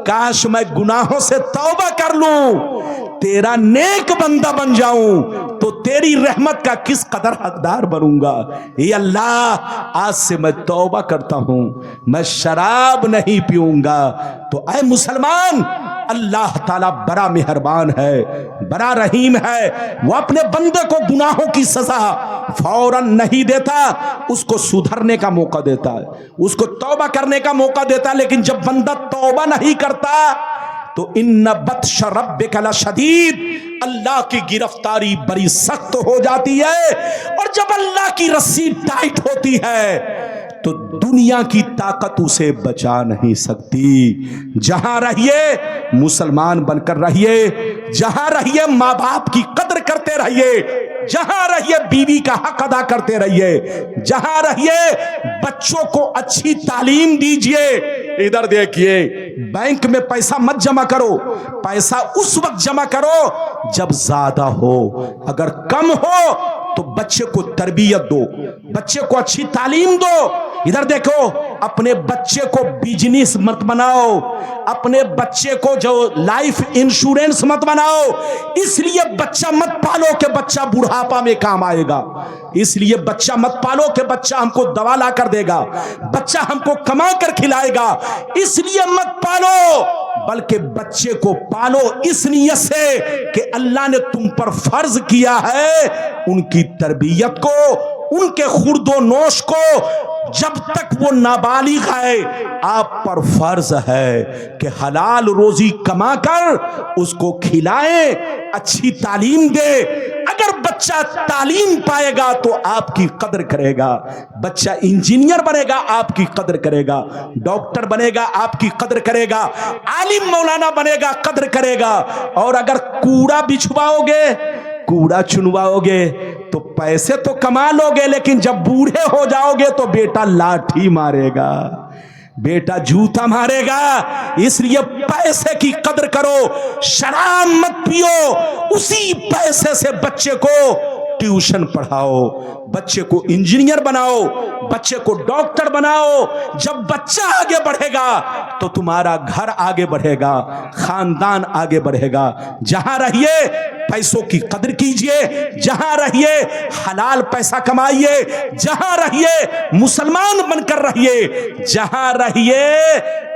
काश मैं गुनाहों से तौबा कर लूं, तेरा नेक बंदा बन जाऊं, तो तेरी रहमत का किस कदर हकदार बनूंगा। ये अल्लाह आज से मैं तौबा करता हूं, मैं शराब नहीं पीऊंगा। तो ऐ मुसलमान, अल्लाह ताला बड़ा मेहरबान है, बड़ा रहीम है, वो अपने बंदे को गुनाहों की सजा फौरन नहीं देता, उसको सुधरने का मौका देता है, उसको तौबा करने का मौका देता है। लेकिन जब बंदा तौबा नहीं करता तो इन्ना बत्श रब्बिका लशदीद, अल्लाह की गिरफ्तारी बड़ी सख्त हो जाती है। और जब अल्लाह की रस्सी टाइट होती है तो दुनिया की ताकत उसे बचा नहीं सकती। जहां रहिए मुसलमान बनकर रहिए, जहां रहिए माँ बाप की कदर करते रहिए, जहां रहिए बीवी का हक अदा करते रहिए, जहां रहिए बच्चों को अच्छी तालीम दीजिए। इधर देखिए, बैंक में पैसा मत जमा करो, पैसा उस वक्त जमा करो जब ज्यादा हो, अगर कम हो तो बच्चे को तरबियत दो, बच्चे को अच्छी तालीम दो। इधर देखो, अपने बच्चे को बिजनेस मत बनाओ, अपने बच्चे को जो लाइफ इंश्योरेंस मत बनाओ। इसलिए बच्चा मत पालो कि बच्चा बुढ़ापा में काम आएगा, इसलिए बच्चा मत पालो कि बच्चा हमको दवा ला कर देगा, बच्चा हमको कमा कर खिलाएगा, इसलिए मत पालो, बल्कि बच्चे को पालो इस नियत से कि अल्लाह ने तुम पर फर्ज किया है उनकी तरबियत को, उनके खुर्दो नोश को, जब तक वो नाबालिग है आप पर फर्ज है कि हलाल रोजी कमा कर उसको खिलाएं, अच्छी तालीम दे। अगर बच्चा तालीम पाएगा तो आपकी कदर करेगा, बच्चा इंजीनियर बनेगा आपकी कदर करेगा, डॉक्टर बनेगा आपकी कदर करेगा, आलिम मौलाना बनेगा कदर करेगा। और अगर कूड़ा बिछवाओगे, कूड़ा चुनवाओगे तो पैसे तो कमा लोगे, लेकिन जब बूढ़े हो जाओगे तो बेटा लाठी मारेगा, बेटा जूता मारेगा। इसलिए पैसे की कदर करो, शराब मत पियो, उसी पैसे से बच्चे को ट्यूशन पढ़ाओ, बच्चे को इंजीनियर बनाओ, बच्चे को डॉक्टर बनाओ। जब बच्चा आगे बढ़ेगा तो तुम्हारा घर आगे बढ़ेगा, खानदान आगे बढ़ेगा। जहां रहिए पैसों की कदर कीजिए, जहां रहिए हलाल पैसा कमाइए, जहां रहिए मुसलमान बनकर रहिए, जहां रहिए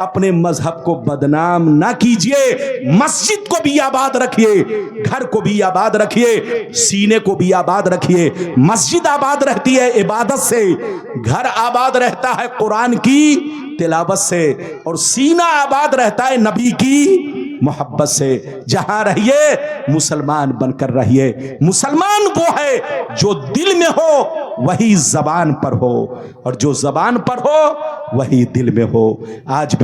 अपने मजहब को बदनाम ना कीजिए। मस्जिद को भी आबाद रखिए, घर को भी आबाद रखिए, सीने को भी आबाद रखिए। मस्जिद आबाद रहती है इबादत से, घर आबाद रहता है कुरान की तिलावत से, और सीना आबाद रहता है नबी की मोहब्बत से। जहां रहिए मुसलमान बनकर रहिए। मुसलमान वो है जो दिल में हो वही जबान पर हो, और जो जबान पर हो वही दिल में हो। आज